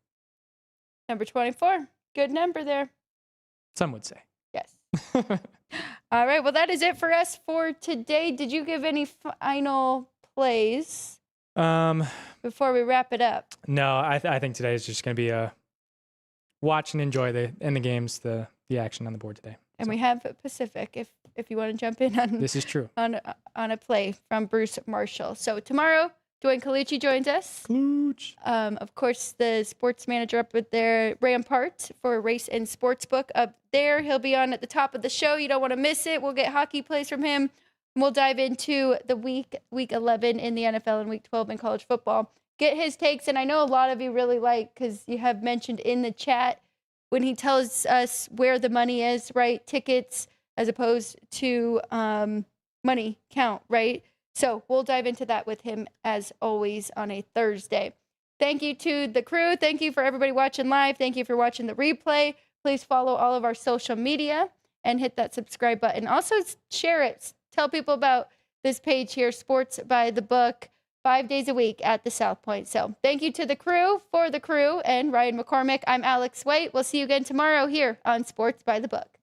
[SPEAKER 3] Number 24. Good number there.
[SPEAKER 6] Some would say.
[SPEAKER 3] Yes. All right. Well, that is it for us for today. Did you give any final plays before we wrap it up?
[SPEAKER 6] No, I think today is just going to be a watch and enjoy the games, the action on the board today.
[SPEAKER 3] And we have Pacific if you want to jump in on
[SPEAKER 6] this is true
[SPEAKER 3] on a play from Bruce Marshall. So tomorrow, Dwayne Colucci joins us. Of course, the sports manager up with their Rampart for Race and Sportsbook up there. He'll be on at the top of the show. You don't want to miss it. We'll get hockey plays from him. We'll dive into the week 11 in the NFL and week 12 in college football. Get his takes. And I know a lot of you really like, because you have mentioned in the chat when he tells us where the money is, right? Tickets as opposed to money count, right? So we'll dive into that with him as always on a Thursday. Thank you to the crew. Thank you for everybody watching live. Thank you for watching the replay. Please follow all of our social media and hit that subscribe button. Also share it. Tell people about this page here, Sports by the Book, 5 days a week at the South Point. So thank you to the crew, for the crew, and Ryan McCormick. I'm Alex White. We'll see you again tomorrow here on Sports by the Book.